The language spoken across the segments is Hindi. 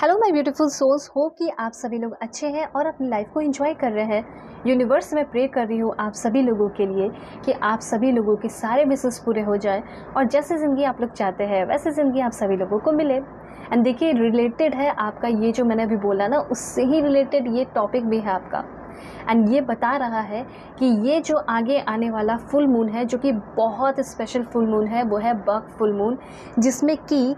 हेलो माय ब्यूटीफुल सोल्स, हो कि आप सभी लोग अच्छे हैं और अपनी लाइफ को एंजॉय कर रहे हैं। यूनिवर्स में प्रे कर रही हूँ आप सभी लोगों के लिए कि आप सभी लोगों के सारे विशेस पूरे हो जाए और जैसे ज़िंदगी आप लोग चाहते हैं वैसे ज़िंदगी आप सभी लोगों को मिले। एंड देखिए, रिलेटेड है आपका ये जो मैंने अभी बोला ना, उससे ही रिलेटेड ये टॉपिक भी है आपका। एंड ये बता रहा है कि ये जो आगे आने वाला फुल मून है, जो कि बहुत स्पेशल फुल मून है, वो है बग फुल मून, जिसमें कि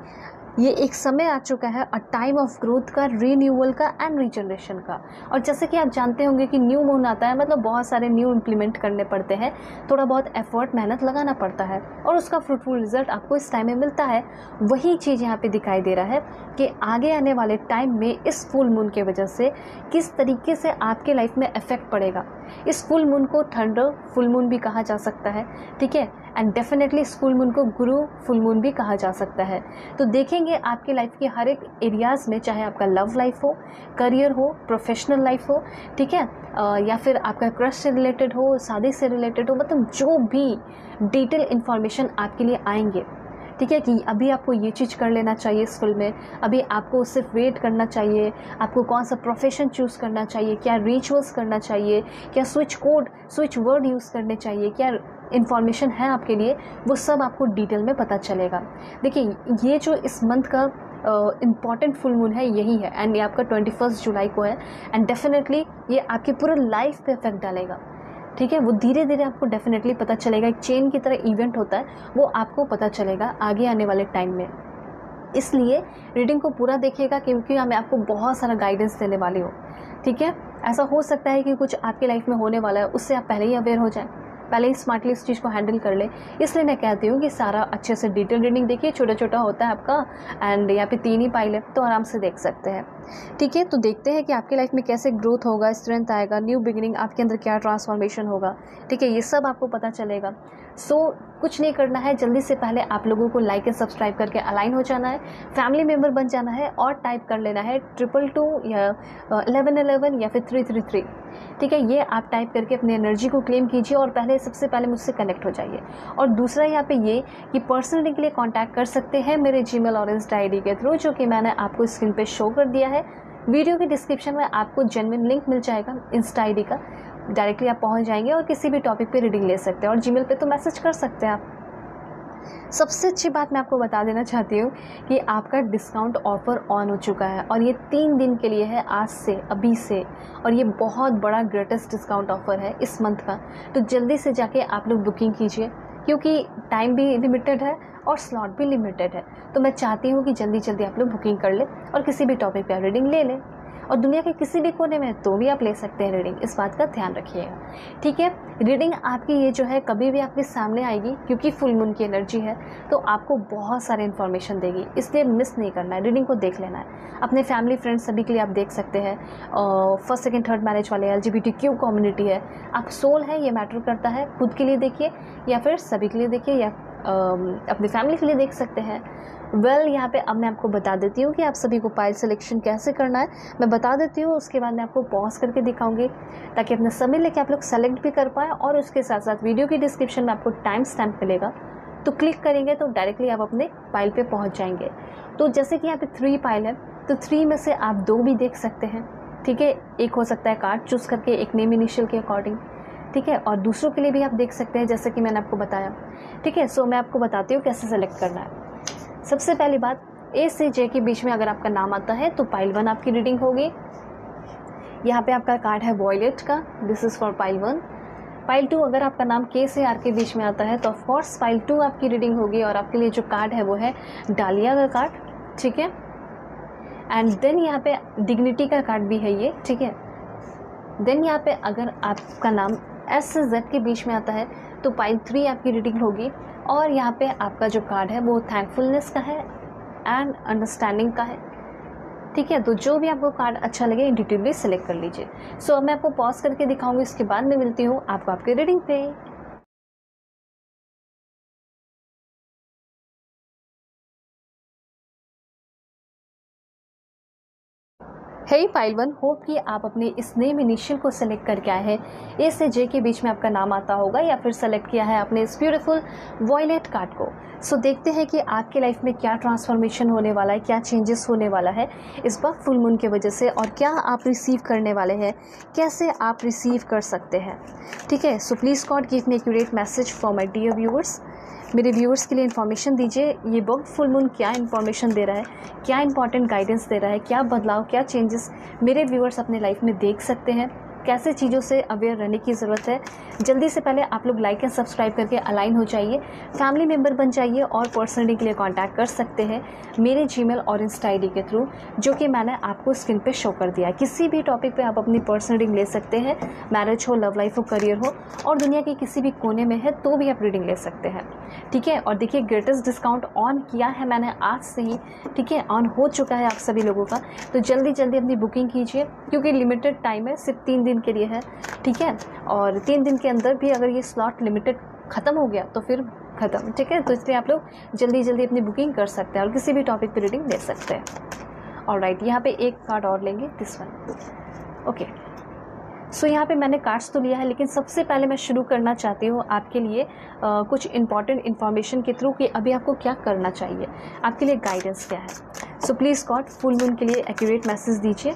ये एक समय आ चुका है अ टाइम ऑफ ग्रोथ का, रीन्यूअल का एंड रीजनरेशन का। और जैसे कि आप जानते होंगे कि न्यू मून आता है मतलब बहुत सारे न्यू इम्प्लीमेंट करने पड़ते हैं, थोड़ा बहुत एफर्ट मेहनत लगाना पड़ता है और उसका फ्रूटफुल रिजल्ट आपको इस टाइम में मिलता है। वही चीज़ यहाँ पे दिखाई दे रहा है कि आगे आने वाले टाइम में इस फुल मून के वजह से किस तरीके से आपके लाइफ में इफेक्ट पड़ेगा। इस फुल मून को थंडर फुल मून भी कहा जा सकता है, ठीक है। एंड डेफिनेटली इस फुल मून को गुरु फुल मून भी कहा जा सकता है। तो देखेंगे आपकी लाइफ के हर एक एरियाज़ में, चाहे आपका लव लाइफ हो, करियर हो, प्रोफेशनल लाइफ हो, ठीक है, या फिर आपका क्रश से रिलेटेड हो, शादी से रिलेटेड हो, मतलब जो भी डिटेल इन्फॉर्मेशन आपके लिए आएंगे, ठीक है, कि अभी आपको ये चीज़ कर लेना चाहिए इस फील्ड में, अभी आपको सिर्फ वेट करना चाहिए, आपको कौन सा प्रोफेशन चूज़ करना चाहिए, क्या रिचुअल्स करना चाहिए, क्या switch code switch word use करने चाहिए, क्या इन्फॉर्मेशन है आपके लिए, वो सब आपको डिटेल में पता चलेगा। देखिए, ये जो इस मंथ का इम्पॉर्टेंट फुल मून है यही है, एंड ये आपका 21 जुलाई को है। एंड डेफिनेटली ये आपकी पूरे लाइफ पे इफेक्ट डालेगा, ठीक है। वो धीरे धीरे आपको डेफिनेटली पता चलेगा, एक चेन की तरह इवेंट होता है, वो आपको पता चलेगा आगे आने वाले टाइम में। इसलिए रीडिंग को पूरा देखिएगा, क्योंकि मैं आपको बहुत सारा गाइडेंस देने वाली हूँ, ठीक है। ऐसा हो सकता है कि कुछ आपकी लाइफ में होने वाला है, उससे आप पहले ही अवेयर हो जाएं, पहले ही स्मार्टली इस चीज़ को हैंडल कर ले। इसलिए मैं कहती हूँ कि सारा अच्छे से डिटेल रीडिंग देखिए। छोटा छोटा होता है आपका, एंड यहाँ पे 3 ही पाइल है तो आराम से देख सकते हैं, ठीक है। तो देखते हैं कि आपकी लाइफ में कैसे ग्रोथ होगा, स्ट्रेंथ आएगा, न्यू बिगिनिंग, आपके अंदर क्या ट्रांसफॉर्मेशन होगा, ठीक है, ये सब आपको पता चलेगा। सो कुछ नहीं करना है, जल्दी से पहले आप लोगों को लाइक एंड सब्सक्राइब करके अलाइन हो जाना है, फैमिली मेम्बर बन जाना है और टाइप कर लेना है 222 या 1111 या फिर 333, ठीक है। ये आप टाइप करके अपनी एनर्जी को क्लेम कीजिए और पहले सबसे पहले मुझसे कनेक्ट हो जाइए। और दूसरा यहाँ पे ये कि पर्सनली के लिए कांटेक्ट कर सकते हैं मेरे जीमेल और इंस्टा आईडी के थ्रू, जो कि मैंने आपको स्क्रीन पे शो कर दिया है। वीडियो के डिस्क्रिप्शन में आपको जेन्युइन लिंक मिल जाएगा इंस्टा आईडी का, डायरेक्टली आप पहुँच जाएंगे और किसी भी टॉपिक पे रीडिंग ले सकते हैं, और जीमेल पे तो मैसेज कर सकते हैं आप। सबसे अच्छी बात मैं आपको बता देना चाहती हूँ कि आपका डिस्काउंट ऑफर ऑन हो चुका है और ये 3 दिन के लिए है, आज से, अभी से। और ये बहुत बड़ा ग्रेटेस्ट डिस्काउंट ऑफर है इस मंथ का। तो जल्दी से जाके आप लोग बुकिंग कीजिए, क्योंकि टाइम भी लिमिटेड है और स्लॉट भी लिमिटेड है। तो मैं चाहती हूँ कि जल्दी जल्दी आप लोग बुकिंग कर लें और किसी भी टॉपिक पर रीडिंग ले लें, और दुनिया के किसी भी कोने में तो भी आप ले सकते हैं रीडिंग, इस बात का ध्यान रखिएगा, ठीक है। रीडिंग आपकी ये जो है कभी भी आपके सामने आएगी, क्योंकि फुल मून की एनर्जी है, तो आपको बहुत सारे इन्फॉर्मेशन देगी, इसलिए मिस नहीं करना है, रीडिंग को देख लेना है। अपने फैमिली फ्रेंड्स सभी के लिए आप देख सकते हैं, फर्स्ट सेकंड थर्ड मैरिज वाले, LGBTQ कम्युनिटी है, आप सोल है, ये मैटर करता है। खुद के लिए देखिए या फिर सभी के लिए देखिए, या अपनी फैमिली के लिए देख सकते हैं। यहाँ पे अब मैं आपको बता देती हूँ कि आप सभी को पाइल सिलेक्शन कैसे करना है, मैं बता देती हूँ। उसके बाद मैं आपको पॉज करके दिखाऊंगी, ताकि अपना समय लेके आप लोग सेलेक्ट भी कर पाएँ, और उसके साथ साथ वीडियो की डिस्क्रिप्शन में आपको टाइम स्टैम्प मिलेगा, तो क्लिक करेंगे तो डायरेक्टली आप अपने पाइल पे पहुँच जाएंगे। तो जैसे कि यहाँ पे 3 पाइल है, तो 3 में से आप 2 भी देख सकते हैं, ठीक है। एक हो सकता है कार्ड चूज़ करके, एक नेम इनिशियल के अकॉर्डिंग, ठीक है, और दूसरों के लिए भी आप देख सकते हैं, जैसे कि मैंने आपको बताया, ठीक है। सो मैं आपको बताती हूँ कैसे सेलेक्ट करना है। सबसे पहली बात, A से J के बीच में अगर आपका नाम आता है तो पाइल 1 आपकी रीडिंग होगी। यहाँ पे आपका कार्ड है वॉयलेट का, this is for pile 1। Pile 2, अगर आपका नाम K से R के बीच में आता है तो ऑफकोर्स पाइल 2 आपकी रीडिंग होगी, और आपके लिए जो कार्ड है वो है डालिया का कार्ड, ठीक है। एंड देन यहाँ पे डिग्निटी का कार्ड भी है ये, ठीक है। देन यहाँ पे अगर आपका नाम S से Z के बीच में आता है तो पाइल 3 आपकी रीडिंग होगी, और यहाँ पे आपका जो कार्ड है वो थैंकफुलनेस का है एंड अंडरस्टैंडिंग का है, ठीक है। तो जो भी आपको कार्ड अच्छा लगे इंडिविजुअली सेलेक्ट कर लीजिए। सो अब मैं आपको पॉज करके दिखाऊंगी, इसके बाद मैं मिलती हूँ आपको आपके रीडिंग पे। हे पाइल वन, होप कि आप अपने इस नेम इनिशियल को सेलेक्ट करके आए हैं। ए से जे के बीच में आपका नाम आता होगा या फिर सेलेक्ट किया है आपने इस ब्यूटीफुल वॉयलेट कार्ड को। सो देखते हैं कि आपके लाइफ में क्या ट्रांसफॉर्मेशन होने वाला है, क्या चेंजेस होने वाला है इस वक्त फुल मून की वजह से, और क्या आप रिसीव करने वाले हैं, कैसे आप रिसीव कर सकते हैं। ठीक है, so please God give me accurate message for my dear viewers. मेरे व्यूअर्स के लिए इन्फॉर्मेशन दीजिए, ये वक्त फुल मून क्या इन्फॉर्मेशन दे रहा है, क्या इंपॉर्टेंट गाइडेंस दे रहा है, क्या बदलाव, क्या चेंजेस मेरे व्यूअर्स अपने लाइफ में देख सकते हैं, कैसे चीज़ों से अवेयर रहने की ज़रूरत है। जल्दी से पहले आप लोग लाइक एंड सब्सक्राइब करके अलाइन हो जाइए, फैमिली मेम्बर बन जाइए और पर्सनली के लिए कांटेक्ट कर सकते हैं मेरे जीमेल और इंस्टा आईडी के थ्रू, जो कि मैंने आपको स्क्रीन पे शो कर दिया है। किसी भी टॉपिक पे आप अपनी पर्सनल रीडिंग ले सकते हैं, मैरिज हो, लव लाइफ हो, करियर हो, और दुनिया के किसी भी कोने में है तो भी आप रीडिंग ले सकते हैं। ठीक है, और देखिए ग्रेटेस्ट डिस्काउंट ऑन किया है मैंने आज से ही। ठीक है, ऑन हो चुका है आप सभी लोगों का, तो जल्दी जल्दी अपनी बुकिंग कीजिए क्योंकि लिमिटेड टाइम है, सिर्फ 3 दिन के लिए है। ठीक है, और 3 दिन के अंदर भी अगर ये स्लॉट लिमिटेड ख़त्म हो गया तो फिर ख़त्म। ठीक है, तो इसलिए आप लोग जल्दी जल्दी अपनी बुकिंग कर सकते हैं और किसी भी टॉपिक पे रीडिंग ले सकते हैं। ऑलराइट, यहाँ पे एक कार्ड और लेंगे, दिस वन। ओके, सो यहाँ पे मैंने कार्ड्स तो लिया है, लेकिन सबसे पहले मैं शुरू करना चाहती हूँ आपके लिए कुछ इंपॉर्टेंट इन्फॉर्मेशन के थ्रू कि अभी आपको क्या करना चाहिए, आपके लिए गाइडेंस क्या है। So please God full moon के लिए एक्यूरेट मैसेज दीजिए।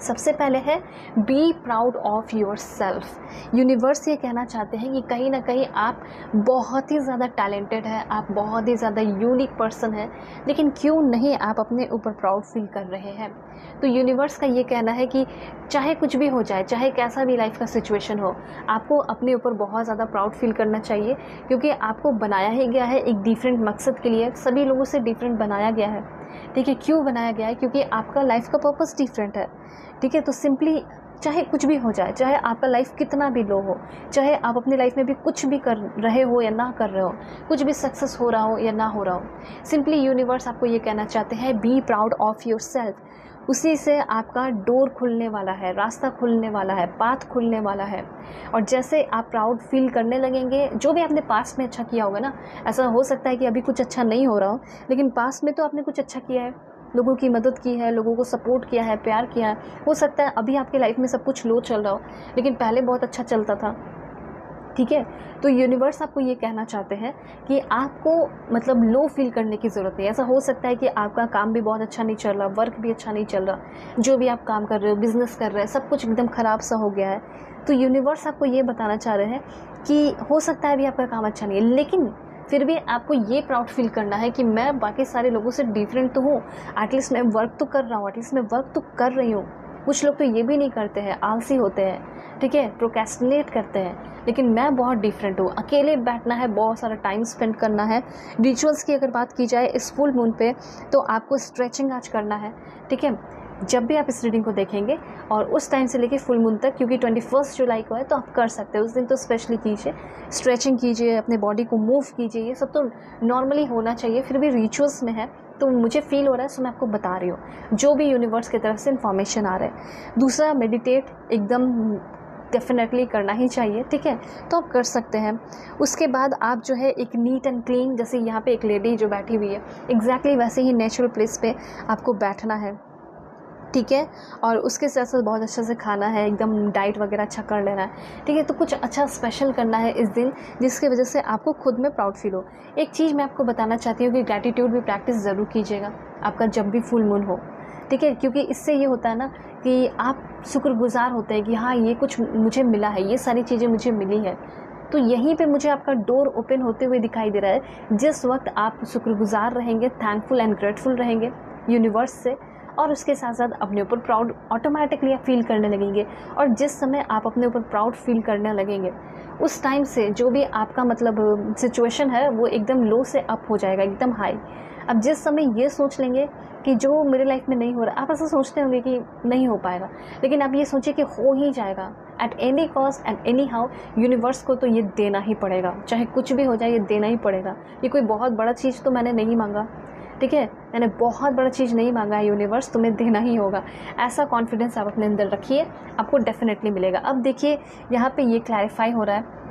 सबसे पहले है be proud of your self. Universe ये कहना चाहते हैं कि कहीं ना कहीं आप बहुत ही ज़्यादा टैलेंटेड है, आप बहुत ही ज़्यादा यूनिक पर्सन है, लेकिन क्यों नहीं आप अपने ऊपर प्राउड फील कर रहे हैं। तो यूनिवर्स का ये कहना है कि चाहे कुछ भी हो जाए, चाहे कैसा भी लाइफ का सिचुएशन हो, आपको अपने ऊपर बहुत ज़्यादा प्राउड फील करना चाहिए, क्योंकि आपको बनाया ही गया है एक डिफरेंट मकसद के लिए। सभी लोगों से डिफरेंट बनाया गया है। ठीक है, क्यों बनाया गया है? क्योंकि आपका लाइफ का पर्पस डिफरेंट है। ठीक है, तो सिंपली चाहे कुछ भी हो जाए, चाहे आपका लाइफ कितना भी लो हो, चाहे आप अपनी लाइफ में भी कुछ भी कर रहे हो या ना कर रहे हो, कुछ भी सक्सेस हो रहा हो या ना हो रहा हो, सिंपली यूनिवर्स आपको ये कहना चाहते हैं be proud of your self. उसी से आपका डोर खुलने वाला है, रास्ता खुलने वाला है, पाथ खुलने वाला है। और जैसे आप प्राउड फील करने लगेंगे, जो भी आपने पास्ट में अच्छा किया होगा ना, ऐसा हो सकता है कि अभी कुछ अच्छा नहीं हो रहा हो, लेकिन पास्ट में तो आपने कुछ अच्छा किया है, लोगों की मदद की है, लोगों को सपोर्ट किया है, प्यार किया है। हो सकता है अभी आपके लाइफ में सब कुछ लो चल रहा हो, लेकिन पहले बहुत अच्छा चलता था। ठीक है, तो यूनिवर्स आपको ये कहना चाहते हैं कि आपको मतलब लो फील करने की ज़रूरत नहीं है। ऐसा हो सकता है कि आपका काम भी बहुत अच्छा नहीं चल रहा, वर्क भी अच्छा नहीं चल रहा, जो भी आप काम कर रहे हो, बिज़नेस कर रहे हैं, सब कुछ एकदम ख़राब सा हो गया है। तो यूनिवर्स आपको ये बताना चाह रहे हैं कि हो सकता है अभी आपका काम अच्छा नहीं है, लेकिन फिर भी आपको ये प्राउड फील करना है कि मैं बाकी सारे लोगों से डिफरेंट तो हूँ, एटलीस्ट मैं वर्क तो कर रहा हूँ, एटलीस्ट मैं वर्क तो कर रही हूँ। कुछ लोग तो ये भी नहीं करते हैं, आलसी होते हैं, ठीक है, प्रोक्रेस्टिनेट करते हैं, लेकिन मैं बहुत डिफरेंट हूँ। अकेले बैठना है, बहुत सारा टाइम स्पेंड करना है। रिचुअल्स की अगर बात की जाए इस फुल मून पे, तो आपको स्ट्रेचिंग आज करना है। ठीक है, जब भी आप इस रीडिंग को देखेंगे और उस टाइम से लेके फुल मून तक, क्योंकि 21 जुलाई को है, तो आप कर सकते हैं उस दिन तो स्पेशली कीजिए, स्ट्रेचिंग कीजिए, अपने बॉडी को मूव कीजिए। ये सब तो नॉर्मली होना चाहिए, फिर भी रिचुअल्स में है तो मुझे फील हो रहा है, सो मैं आपको बता रही हूँ जो भी यूनिवर्स की तरफ से इन्फॉर्मेशन आ रहा है। दूसरा, मेडिटेट एकदम डेफिनेटली करना ही चाहिए। ठीक है, तो आप कर सकते हैं। उसके बाद आप जो है एक नीट एंड क्लीन, जैसे यहाँ पे एक लेडी जो बैठी हुई है, एग्जैक्टली वैसे ही नेचुरल प्लेस पे आपको बैठना है। ठीक है, और उसके साथ साथ बहुत अच्छे से खाना है, एकदम डाइट वगैरह अच्छा कर लेना है। ठीक है, तो कुछ अच्छा स्पेशल करना है इस दिन, जिसकी वजह से आपको खुद में प्राउड फील हो। एक चीज़ मैं आपको बताना चाहती हूँ कि ग्रैटिट्यूड भी प्रैक्टिस ज़रूर कीजिएगा आपका जब भी फुल मून हो। ठीक है, क्योंकि इससे ये होता है ना कि आप शुक्रगुजार होते हैं कि हाँ, ये कुछ मुझे मिला है, ये सारी चीज़ें मुझे मिली है। तो यहीं पे मुझे आपका डोर ओपन होते हुए दिखाई दे रहा है। जिस वक्त आप शुक्रगुजार रहेंगे, थैंकफुल एंड ग्रेटफुल रहेंगे यूनिवर्स से, और उसके साथ साथ अपने ऊपर प्राउड ऑटोमेटिकली आप फील करने लगेंगे। और जिस समय आप अपने ऊपर प्राउड फील करने लगेंगे, उस टाइम से जो भी आपका मतलब सिचुएशन है वो एकदम लो से अप हो जाएगा, एकदम हाई। अब जिस समय ये सोच लेंगे कि जो मेरे लाइफ में नहीं हो रहा, आप ऐसा सोचते होंगे कि नहीं हो पाएगा, लेकिन आप ये सोचिए कि हो ही जाएगा at any cost and any how. Universe को तो ये देना ही पड़ेगा, चाहे कुछ भी हो जाए, ये देना ही पड़ेगा। ये कोई बहुत बड़ा चीज़ तो मैंने नहीं मांगा, ठीक है, मैंने बहुत बड़ा चीज़ नहीं मांगा है, यूनिवर्स तुम्हें देना ही होगा। ऐसा कॉन्फिडेंस आप अपने अंदर रखिए, आपको डेफिनेटली मिलेगा। अब देखिए यहाँ पे ये क्लैरिफाई हो रहा है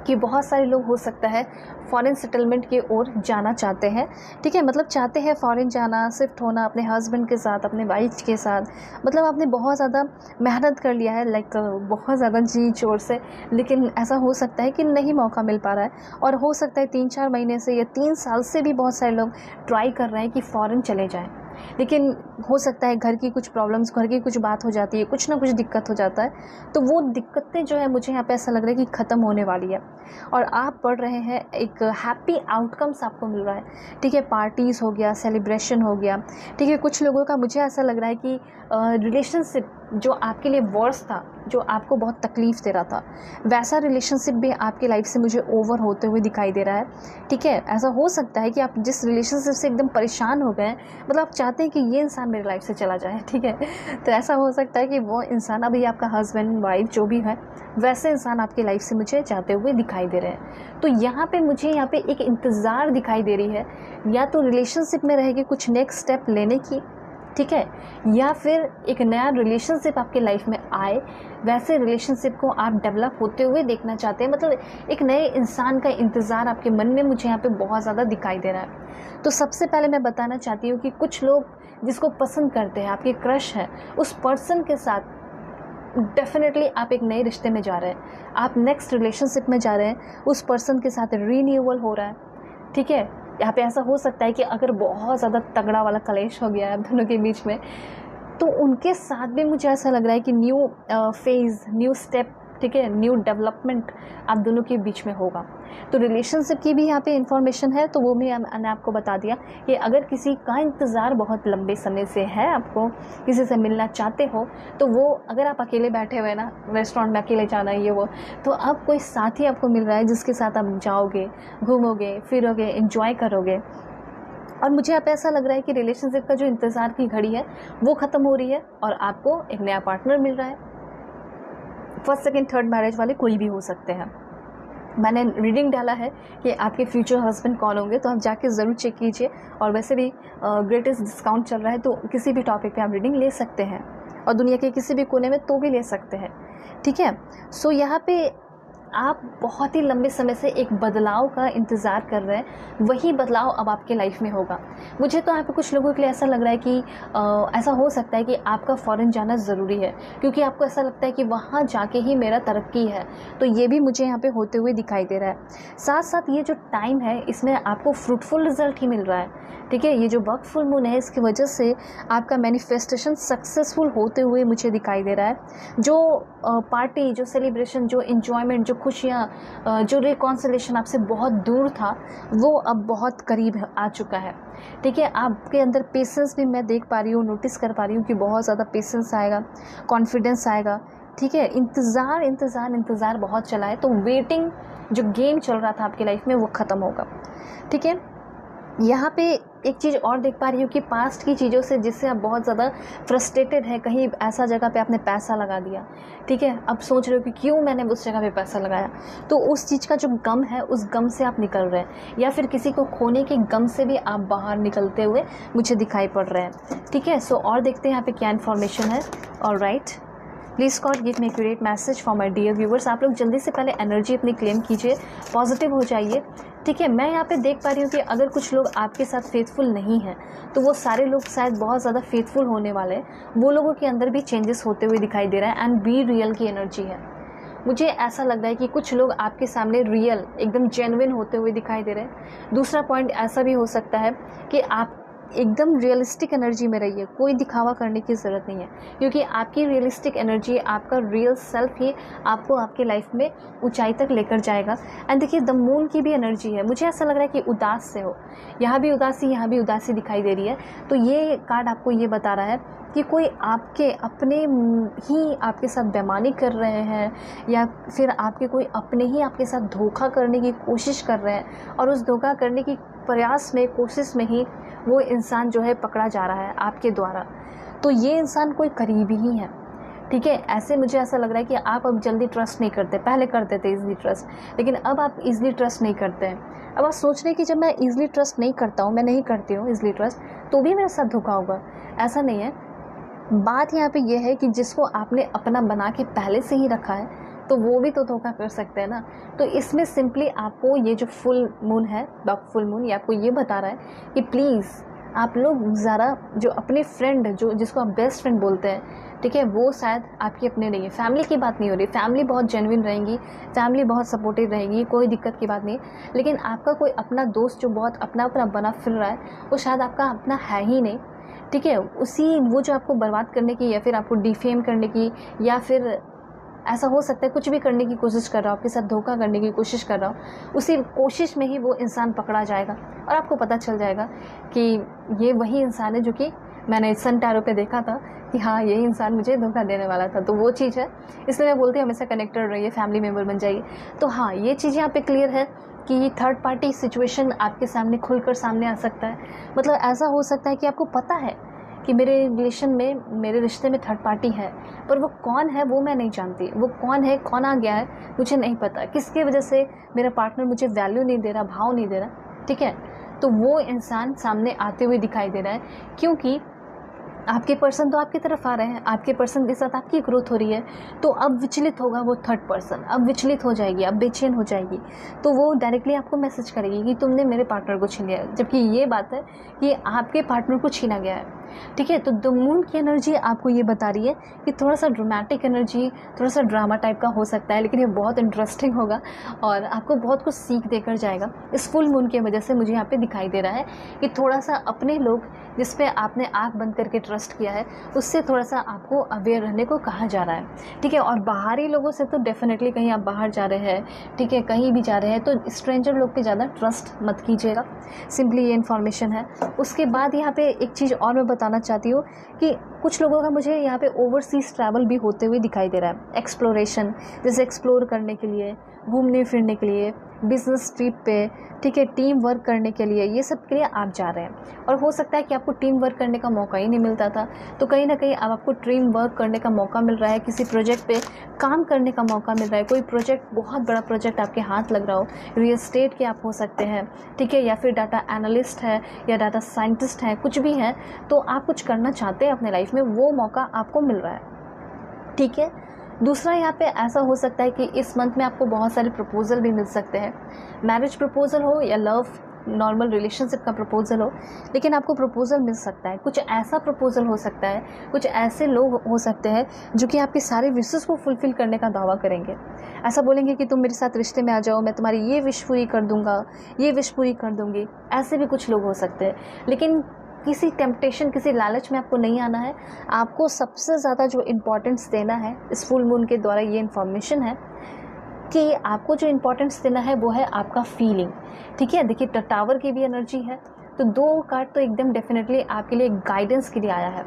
कि बहुत सारे लोग हो सकता है फॉरेन सेटलमेंट की ओर जाना चाहते हैं, ठीक है, मतलब चाहते हैं फॉरेन जाना, शिफ्ट होना अपने हस्बैंड के साथ, अपने वाइफ के साथ। मतलब आपने बहुत ज़्यादा मेहनत कर लिया है, लाइक बहुत ज़्यादा जी चोर से, लेकिन ऐसा हो सकता है कि नहीं मौका मिल पा रहा है। और हो सकता है 3-4 महीने से या 3 साल से भी बहुत सारे लोग ट्राई कर रहे हैं कि फ़ॉरेन चले जाएँ, लेकिन हो सकता है घर की कुछ प्रॉब्लम्स, घर की कुछ बात हो जाती है, कुछ ना कुछ दिक्कत हो जाता है, तो वो दिक्कतें जो है मुझे यहाँ पे ऐसा लग रहा है कि ख़त्म होने वाली है और आप पढ़ रहे हैं, एक हैप्पी आउटकम्स आपको मिल रहा है, ठीक है। पार्टीज़ हो गया, सेलिब्रेशन हो गया, ठीक है। कुछ लोगों का मुझे ऐसा लग रहा है कि रिलेशनशिप जो आपके लिए वर्स था, जो आपको बहुत तकलीफ़ दे रहा था, वैसा रिलेशनशिप भी आपकी लाइफ से मुझे ओवर होते हुए दिखाई दे रहा है, ठीक है। ऐसा हो सकता है कि आप जिस रिलेशनशिप से एकदम परेशान हो गए, मतलब आप चाहते हैं कि ये इंसान मेरी लाइफ से चला जाए, ठीक है, तो ऐसा हो सकता है कि वो इंसान, अभी आपका हस्बैंड वाइफ जो भी है, वैसे इंसान आपकी लाइफ से मुझे जाते हुए दिखाई दे रहे हैं। तो यहाँ पे मुझे यहाँ पे एक इंतज़ार दिखाई दे रही है, या तो रिलेशनशिप में रहेगी कुछ नेक्स्ट स्टेप लेने की, ठीक है, या फिर एक नया रिलेशनशिप आपके लाइफ में आए, वैसे रिलेशनशिप को आप डेवलप होते हुए देखना चाहते हैं। मतलब एक नए इंसान का इंतज़ार आपके मन में मुझे यहाँ पे बहुत ज़्यादा दिखाई दे रहा है। तो सबसे पहले मैं बताना चाहती हूँ कि कुछ लोग जिसको पसंद करते हैं, आपके क्रश है, उस पर्सन के साथ डेफिनेटली आप एक नए रिश्ते में जा रहे हैं, आप नेक्स्ट रिलेशनशिप में जा रहे हैं, उस पर्सन के साथ रीन्यूअल हो रहा है, ठीक है। यहाँ पे ऐसा हो सकता है कि अगर बहुत ज़्यादा तगड़ा वाला कलेश हो गया है आप दोनों के बीच में, तो उनके साथ भी मुझे ऐसा लग रहा है कि न्यू फेज़, न्यू स्टेप, ठीक है, न्यू डेवलपमेंट आप दोनों के बीच में होगा। तो रिलेशनशिप की भी यहाँ पे इन्फॉर्मेशन है, तो वो भी मैंने आपको बता दिया कि अगर किसी का इंतज़ार बहुत लंबे समय से है, आपको किसी से मिलना चाहते हो, तो वो अगर आप अकेले बैठे हुए ना, रेस्टोरेंट में अकेले जाना ये वो, तो अब कोई साथी आपको मिल रहा है जिसके साथ आप जाओगे, घूमोगे, फिरोगे, एंजॉय करोगे। और मुझे यहाँ पे ऐसा लग रहा है कि रिलेशनशिप का जो इंतज़ार की घड़ी है वो ख़त्म हो रही है और आपको एक नया पार्टनर मिल रहा है। फर्स्ट, सेकंड, थर्ड मैरिज वाले कोई भी हो सकते हैं। मैंने रीडिंग डाला है कि आपके फ्यूचर हस्बैंड कौन होंगे, तो आप जाके ज़रूर चेक कीजिए। और वैसे भी ग्रेटेस्ट डिस्काउंट चल रहा है, तो किसी भी टॉपिक पे आप रीडिंग ले सकते हैं और दुनिया के किसी भी कोने में तो भी ले सकते हैं, ठीक है। सो यहाँ पे आप बहुत ही लंबे समय से एक बदलाव का इंतज़ार कर रहे हैं, वही बदलाव अब आपके लाइफ में होगा। मुझे तो यहाँ पे कुछ लोगों के लिए ऐसा लग रहा है कि ऐसा हो सकता है कि आपका फ़ॉरेन जाना ज़रूरी है, क्योंकि आपको ऐसा लगता है कि वहाँ जाके ही मेरा तरक्की है। तो ये भी मुझे यहाँ पे होते हुए दिखाई दे रहा है। साथ साथ ये जो टाइम है, इसमें आपको फ्रूटफुल रिजल्ट ही मिल रहा है, ठीक है। ये जो वर्क फुल मून है, इसकी वजह से आपका मैनिफेस्टेशन सक्सेसफुल होते हुए मुझे दिखाई दे रहा है। जो पार्टी, जो सेलिब्रेशन, जो इन्जॉयमेंट, जो खुशियाँ, जो रिकॉन्सिलेशन आपसे बहुत दूर था, वो अब बहुत करीब आ चुका है, ठीक है। आपके अंदर पेशेंस भी मैं देख पा रही हूँ, नोटिस कर पा रही हूँ कि बहुत ज़्यादा पेशेंस आएगा, कॉन्फिडेंस आएगा, ठीक है। इंतज़ार इंतज़ार इंतज़ार बहुत चला है, तो वेटिंग जो गेम चल रहा था आपकी लाइफ में वो ख़त्म होगा, ठीक है। यहाँ पे एक चीज़ और देख पा रही हूँ कि पास्ट की चीज़ों से जिससे आप बहुत ज़्यादा फ्रस्ट्रेटेड है, कहीं ऐसा जगह पे आपने पैसा लगा दिया, ठीक है, अब सोच रहे हो कि क्यों मैंने उस जगह पे पैसा लगाया, तो उस चीज़ का जो गम है, उस गम से आप निकल रहे हैं, या फिर किसी को खोने के गम से भी आप बाहर निकलते हुए मुझे दिखाई पड़ रहे हैं, ठीक है। सो और देखते हैं यहाँ पे क्या इन्फॉर्मेशन है। Alright, please God give me accurate message for my dear viewers. आप लोग जल्दी से पहले एनर्जी अपनी क्लेम कीजिए, पॉजिटिव हो जाइए, ठीक है। मैं यहाँ पे देख पा रही हूँ कि अगर कुछ लोग आपके साथ फेथफुल नहीं हैं, तो वो सारे लोग शायद बहुत ज़्यादा फेथफुल होने वाले हैं। वो लोगों के अंदर भी चेंजेस होते हुए दिखाई दे रहा है, एंड बी रियल की एनर्जी है। मुझे ऐसा लग रहा है कि कुछ लोग आपके सामने रियल, एकदम जेन्युइन होते हुए दिखाई दे रहे हैं। दूसरा पॉइंट ऐसा भी हो सकता है कि आप एकदम रियलिस्टिक एनर्जी में रहिए, कोई दिखावा करने की ज़रूरत नहीं है, क्योंकि आपकी रियलिस्टिक एनर्जी, आपका रियल सेल्फ ही आपको आपके लाइफ में ऊंचाई तक लेकर जाएगा। एंड देखिए, द मून की भी एनर्जी है। मुझे ऐसा लग रहा है कि उदास से हो, यहाँ भी उदासी, यहाँ भी उदासी दिखाई दे रही है। तो ये कार्ड आपको ये बता रहा है कि कोई आपके अपने ही आपके साथ बेईमानी कर रहे हैं, या फिर आपके कोई अपने ही आपके साथ धोखा करने की कोशिश कर रहे हैं, और उस धोखा करने की प्रयास में, कोशिश में ही वो इंसान जो है पकड़ा जा रहा है आपके द्वारा। तो ये इंसान कोई करीबी ही है, ठीक है। ऐसे मुझे ऐसा लग रहा है कि आप अब जल्दी ट्रस्ट नहीं करते, पहले करते थे इजीली ट्रस्ट, लेकिन अब आप इजीली ट्रस्ट नहीं करते हैं। अब आप सोच रहे हैं कि जब मैं इजीली ट्रस्ट नहीं करता हूँ, मैं नहीं करती हूँ इजीली ट्रस्ट, तो भी मेरे साथ धोखा होगा। ऐसा नहीं है। बात यहाँ पे ये है कि जिसको आपने अपना बना के पहले से ही रखा है, तो वो भी तो धोखा कर सकते हैं ना। तो इसमें सिंपली आपको ये जो फुल मून है, फुल मून, ये आपको ये बता रहा है कि प्लीज़ आप लोग ज़रा जो अपने फ्रेंड, जो जिसको आप बेस्ट फ्रेंड बोलते हैं, ठीक है, वो शायद आपकी अपने नहीं है। फैमिली की बात नहीं हो रही, फैमिली बहुत जेन्युइन रहेंगी, फैमिली बहुत सपोर्टिव रहेगी, कोई दिक्कत की बात नहीं। लेकिन आपका कोई अपना दोस्त जो बहुत अपना अपना बना फिर रहा है, वो शायद आपका अपना है ही नहीं, ठीक है। उसी वो जो आपको बर्बाद करने की या फिर आपको डिफेम करने की या फिर ऐसा हो सकता है कुछ भी करने की कोशिश कर रहा हो, आपके साथ धोखा करने की कोशिश कर रहा हो, उसी कोशिश में ही वो इंसान पकड़ा जाएगा और आपको पता चल जाएगा कि ये वही इंसान है जो कि मैंने सन टैरो पे देखा था कि हाँ यही इंसान मुझे धोखा देने वाला था। तो वो चीज़ है, इसलिए मैं बोलती हूँ हमेशा कनेक्टेड रहिए, फैमिली मेम्बर बन जाइए। तो हाँ, ये चीज़ यहाँ पे क्लियर है कि थर्ड पार्टी सिचुएशन आपके सामने खुलकर सामने आ सकता है। मतलब ऐसा हो सकता है कि आपको पता है कि मेरे रिलेशन में, मेरे रिश्ते में थर्ड पार्टी है, पर वो कौन है वो मैं नहीं जानती, वो कौन है, कौन आ गया है मुझे नहीं पता, किसकी वजह से मेरा पार्टनर मुझे वैल्यू नहीं दे रहा, भाव नहीं दे रहा, ठीक है। तो वो इंसान सामने आते हुए दिखाई दे रहा है, क्योंकि आपके पर्सन तो आपकी तरफ आ रहे हैं, आपके पर्सन के साथ आपकी ग्रोथ हो रही है। तो अब विचलित होगा वो थर्ड पर्सन, अब विचलित हो जाएगी, अब बेचैन हो जाएगी। तो वो डायरेक्टली आपको मैसेज करेगी कि तुमने मेरे पार्टनर को छीन लिया, जबकि ये बात है कि आपके पार्टनर को छीना गया है, ठीक है। तो द मून की एनर्जी आपको ये बता रही है कि थोड़ा सा ड्रामेटिक एनर्जी, थोड़ा सा ड्रामा टाइप का हो सकता है, लेकिन ये बहुत इंटरेस्टिंग होगा और आपको बहुत कुछ सीख देकर जाएगा। इस फुल मून की वजह से मुझे यहाँ पे दिखाई दे रहा है कि थोड़ा सा अपने लोग जिस पे आपने आँख बंद करके ट्रस्ट किया है, उससे थोड़ा सा आपको अवेयर रहने को कहा जा रहा है, ठीक है। और बाहरी लोगों से तो डेफिनेटली, कहीं आप बाहर जा रहे हैं, ठीक है, कहीं भी जा रहे हैं, तो स्ट्रेंजर लोग पे ज़्यादा ट्रस्ट मत कीजिएगा। सिंपली ये इन्फॉर्मेशन है। उसके बाद यहाँ पे एक चीज़ और मैं बताना चाहती हूँ कि कुछ लोगों का मुझे यहाँ पे ओवरसीज़ ट्रैवल भी होते हुए दिखाई दे रहा है। एक्सप्लोरेशन, जैसे एक्सप्लोर करने के लिए, घूमने फिरने के लिए, बिजनेस ट्रिप पे, ठीक है, टीम वर्क करने के लिए, ये सब के लिए आप जा रहे हैं। और हो सकता है कि आपको टीम वर्क करने का मौका ही नहीं मिलता था, तो कहीं ना कहीं अब आपको टीम वर्क करने का मौका मिल रहा है, किसी प्रोजेक्ट पे काम करने का मौका मिल रहा है। कोई प्रोजेक्ट, बहुत बड़ा प्रोजेक्ट आपके हाथ लग रहा हो, रियल एस्टेट के आप हो सकते हैं, ठीक है, या फिर डाटा एनालिस्ट है या डाटा साइंटिस्ट है, कुछ भी है, तो आप कुछ करना चाहते हैं अपने लाइफ में, वो मौका आपको मिल रहा है, ठीक है। दूसरा, यहाँ पे ऐसा हो सकता है कि इस मंथ में आपको बहुत सारे प्रपोजल भी मिल सकते हैं, मैरिज प्रपोजल हो या लव नॉर्मल रिलेशनशिप का प्रपोजल हो, लेकिन आपको प्रपोजल मिल सकता है। कुछ ऐसा प्रपोजल हो सकता है, कुछ ऐसे लोग हो सकते हैं जो कि आपके सारे विशेस को फुलफिल करने का दावा करेंगे। ऐसा बोलेंगे कि तुम मेरे साथ रिश्ते में आ जाओ, मैं तुम्हारी ये विश पूरी कर दूंगा, ये विश पूरी कर दूंगी। ऐसे भी कुछ लोग हो सकते हैं, लेकिन किसी टेम्पटेशन, किसी लालच में आपको नहीं आना है। आपको सबसे ज़्यादा जो इम्पोर्टेंस देना है इस फुल मून के द्वारा, ये इन्फॉर्मेशन है कि आपको जो इम्पोर्टेंस देना है वो है आपका फीलिंग, ठीक है। देखिए, टावर की भी एनर्जी है, तो दो कार्ड तो एकदम डेफिनेटली आपके लिए गाइडेंस के लिए आया है,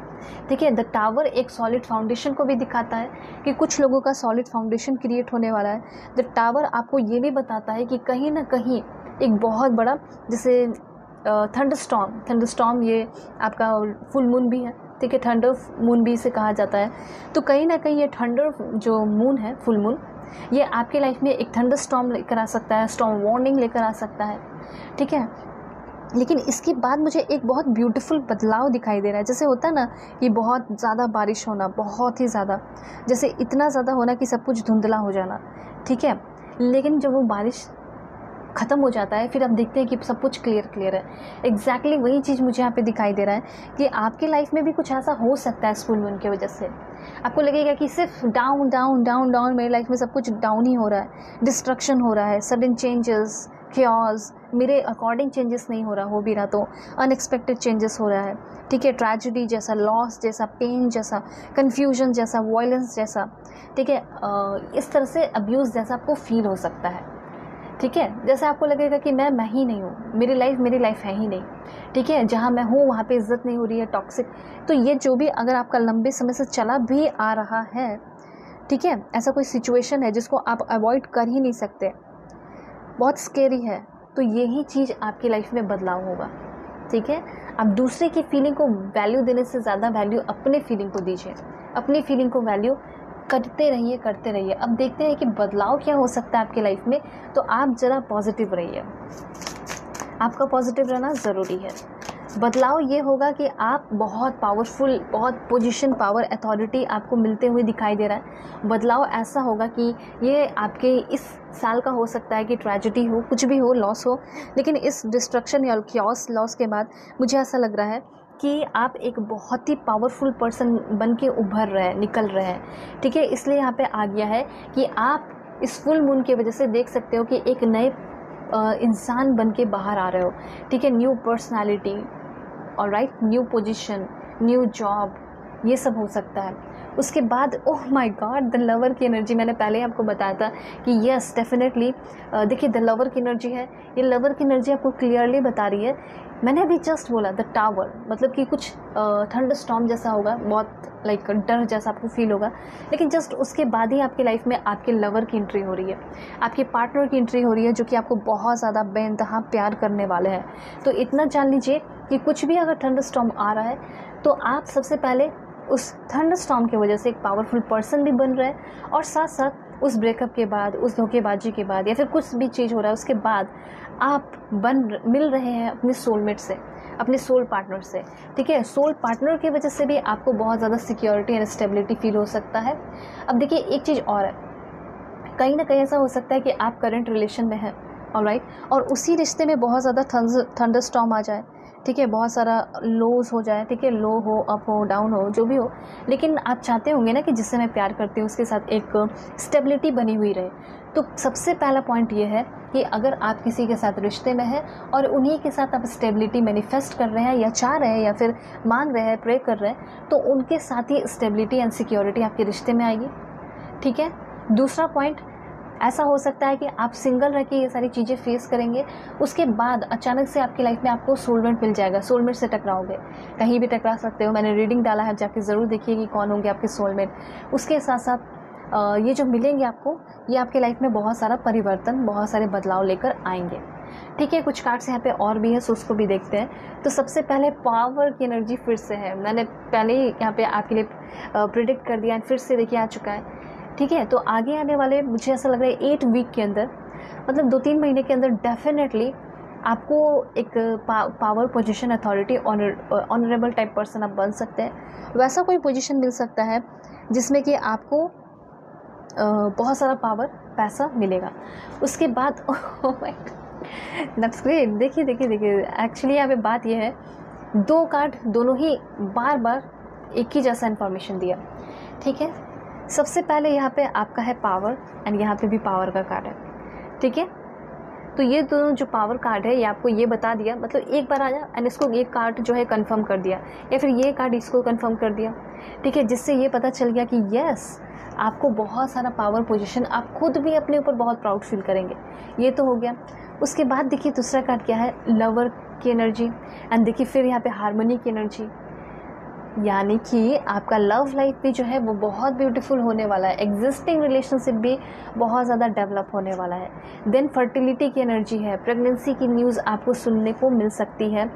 ठीक है। द टावर एक सॉलिड फाउंडेशन को भी दिखाता है कि कुछ लोगों का सॉलिड फाउंडेशन क्रिएट होने वाला है। द टावर आपको ये भी बताता है कि कहीं ना कहीं एक बहुत बड़ा, जैसे थंडरस्टॉर्म, ये आपका फुल मून भी है, ठीक है, थंडर मून भी इसे कहा जाता है। तो कहीं ना कहीं ये थंडर जो मून है, फुल मून, ये आपके लाइफ में एक थंडर स्टॉर्म लेकर आ सकता है, स्टॉर्म वार्निंग लेकर आ सकता है, ठीक है। लेकिन इसके बाद मुझे एक बहुत ब्यूटीफुल बदलाव दिखाई दे रहा है। जैसे होता है ना कि बहुत ज़्यादा बारिश होना, बहुत ही ज़्यादा, जैसे इतना ज़्यादा होना कि सब कुछ धुंधला हो जाना, ठीक है। लेकिन जब वो बारिश ख़त्म हो जाता है, फिर आप देखते हैं कि सब कुछ क्लियर है। एग्जैक्टली वही चीज़ मुझे यहाँ पे दिखाई दे रहा है कि आपके लाइफ में भी कुछ ऐसा हो सकता है। फुल मून की वजह से आपको लगेगा कि सिर्फ डाउन डाउन डाउन डाउन, मेरी लाइफ में सब कुछ डाउन ही हो रहा है, डिस्ट्रक्शन हो रहा है, सडन चेंजेस, क्योस, मेरे अकॉर्डिंग चेंजेस नहीं हो रहा, हो भी रहा तो अनएक्सपेक्टेड चेंजेस हो रहा है, ठीक है। ट्रेजेडी जैसा, लॉस जैसा, पेन जैसा, कन्फ्यूजन जैसा, वायलेंस जैसा, ठीक है, इस तरह से अब्यूज़ जैसा आपको फील हो सकता है, ठीक है। जैसे आपको लगेगा कि मैं ही नहीं हूँ, मेरी लाइफ है ही नहीं, ठीक है, जहाँ मैं हूँ वहाँ पे इज्जत नहीं हो रही है, टॉक्सिक। तो ये जो भी अगर आपका लंबे समय से चला भी आ रहा है, ठीक है, ऐसा कोई सिचुएशन है जिसको आप अवॉइड कर ही नहीं सकते, बहुत स्केरी है, तो यही चीज़ आपकी लाइफ में बदलाव होगा, ठीक है। आप दूसरे की फीलिंग को वैल्यू देने से ज़्यादा वैल्यू अपने फीलिंग को दीजिए, अपनी फीलिंग को वैल्यू करते रहिए। अब देखते हैं कि बदलाव क्या हो सकता है आपकी लाइफ में। तो आप ज़रा पॉजिटिव रहिए, आपका पॉजिटिव रहना ज़रूरी है। बदलाव ये होगा कि आप बहुत पावरफुल, बहुत पोजीशन, पावर, अथॉरिटी आपको मिलते हुए दिखाई दे रहा है। बदलाव ऐसा होगा कि ये आपके इस साल का हो सकता है कि ट्रेजेडी हो, कुछ भी हो, लॉस हो, लेकिन इस डिस्ट्रक्शन या क्योस लॉस के बाद मुझे ऐसा लग रहा है कि आप एक बहुत ही पावरफुल पर्सन बन के उभर रहे हैं, निकल रहे हैं। ठीक है, इसलिए यहाँ पे आ गया है कि आप इस फुल मून की वजह से देख सकते हो कि एक नए इंसान बन के बाहर आ रहे हो। ठीक है, new personality, alright, new position, new job, ये सब हो सकता है। उसके बाद oh my God, the lover की एनर्जी, मैंने पहले ही आपको बताया था कि यस डेफिनेटली, देखिए द लवर की एनर्जी है, ये लवर की एनर्जी आपको क्लियरली बता रही है। मैंने अभी जस्ट बोला द टावर, मतलब कि कुछ थंडर स्टॉर्म जैसा होगा, बहुत लाइक डर जैसा आपको फील होगा, लेकिन जस्ट उसके बाद ही आपकी लाइफ में आपके लवर की एंट्री हो रही है, आपके पार्टनर की एंट्री हो रही है, जो कि आपको बहुत ज़्यादा बेइंतहा प्यार करने वाले हैं। तो इतना जान लीजिए कि कुछ भी अगर थंडर स्टॉर्म आ रहा है तो आप सबसे पहले उस थंडर स्टॉर्म की वजह से एक पावरफुल पर्सन भी बन रहे हैं, और साथ साथ उस ब्रेकअप के बाद, उस धोखेबाजी के बाद, या फिर कुछ भी चीज़ हो रहा है उसके बाद आप मिल रहे हैं अपने सोलमेट से, अपने सोल पार्टनर से। ठीक है, सोल पार्टनर की वजह से भी आपको बहुत ज़्यादा सिक्योरिटी एंड स्टेबिलिटी फील हो सकता है। अब देखिए एक चीज़ और है, कहीं ना कहीं ऐसा हो सकता है कि आप करंट रिलेशन में हैं, ऑलराइट, और उसी रिश्ते में बहुत ज़्यादा थंडर स्टॉर्म आ जाए। ठीक है, बहुत सारा लोज हो जाए, ठीक है, लो हो, अप हो, डाउन हो, जो भी हो, लेकिन आप चाहते होंगे ना कि जिससे मैं प्यार करती हूँ उसके साथ एक स्टेबिलिटी बनी हुई रहे। तो सबसे पहला पॉइंट ये है कि अगर आप किसी के साथ रिश्ते में हैं और उन्हीं के साथ आप स्टेबिलिटी मैनिफेस्ट कर रहे हैं, या चाह रहे हैं, या फिर मांग रहे हैं, प्रे कर रहे हैं, तो उनके साथ ही स्टेबिलिटी एंड सिक्योरिटी आपके रिश्ते में आएगी। ठीक है, दूसरा पॉइंट, ऐसा हो सकता है कि आप सिंगल रह के ये सारी चीज़ें फेस करेंगे, उसके बाद अचानक से आपकी लाइफ में आपको सोलमेट मिल जाएगा, सोलमेट से टकराओगे, कहीं भी टकरा सकते हो, मैंने रीडिंग डाला है, जाके ज़रूर देखिए कि कौन होंगे आपके सोलमेट। उसके साथ साथ ये जो मिलेंगे आपको, ये आपके लाइफ में बहुत सारा परिवर्तन, बहुत सारे बदलाव लेकर आएंगे। ठीक है, कुछ कार्ड्स यहाँ पे और भी है, सो उसको भी देखते हैं। तो सबसे पहले पावर की एनर्जी फिर से है, मैंने पहले ही यहाँ पे आपके लिए प्रिडिक्ट कर दिया, फिर से देखिए आ चुका है। ठीक है, तो आगे आने वाले मुझे ऐसा लग रहा है 8 वीक के अंदर, मतलब 2-3 महीने के अंदर डेफिनेटली आपको एक power position, authority, honourable type person आप बन सकते हैं। वैसा कोई पोजीशन मिल सकता है जिसमें कि आपको बहुत सारा पावर, पैसा मिलेगा। उसके बाद दैट्स ग्रेट। देखिए देखिए देखिए, एक्चुअली यहाँ पे बात यह है, 2 कार्ड दोनों ही बार बार एक ही जैसा इन्फॉर्मेशन दिया। ठीक है, सबसे पहले यहाँ पे आपका है पावर, एंड यहाँ पे भी पावर का कार्ड है। ठीक है, तो ये दोनों जो पावर कार्ड है ये आपको ये बता दिया, मतलब एक बार आया एंड इसको ये कार्ड जो है कंफर्म कर दिया, या फिर ये कार्ड इसको कंफर्म कर दिया। ठीक है, जिससे ये पता चल गया कि यस, आपको बहुत सारा पावर पोजीशन, आप खुद भी अपने ऊपर बहुत प्राउड फील करेंगे। ये तो हो गया। उसके बाद देखिए दूसरा कार्ड क्या है, लवर की एनर्जी, एंड देखिए फिर यहाँ पे हार्मनी की एनर्जी, यानी कि आपका लव लाइफ भी जो है वो बहुत ब्यूटीफुल होने वाला है, एग्जिस्टिंग रिलेशनशिप भी बहुत ज़्यादा डेवलप होने वाला है। देन फर्टिलिटी की एनर्जी है, प्रेगनेंसी की न्यूज़ आपको सुनने को मिल सकती है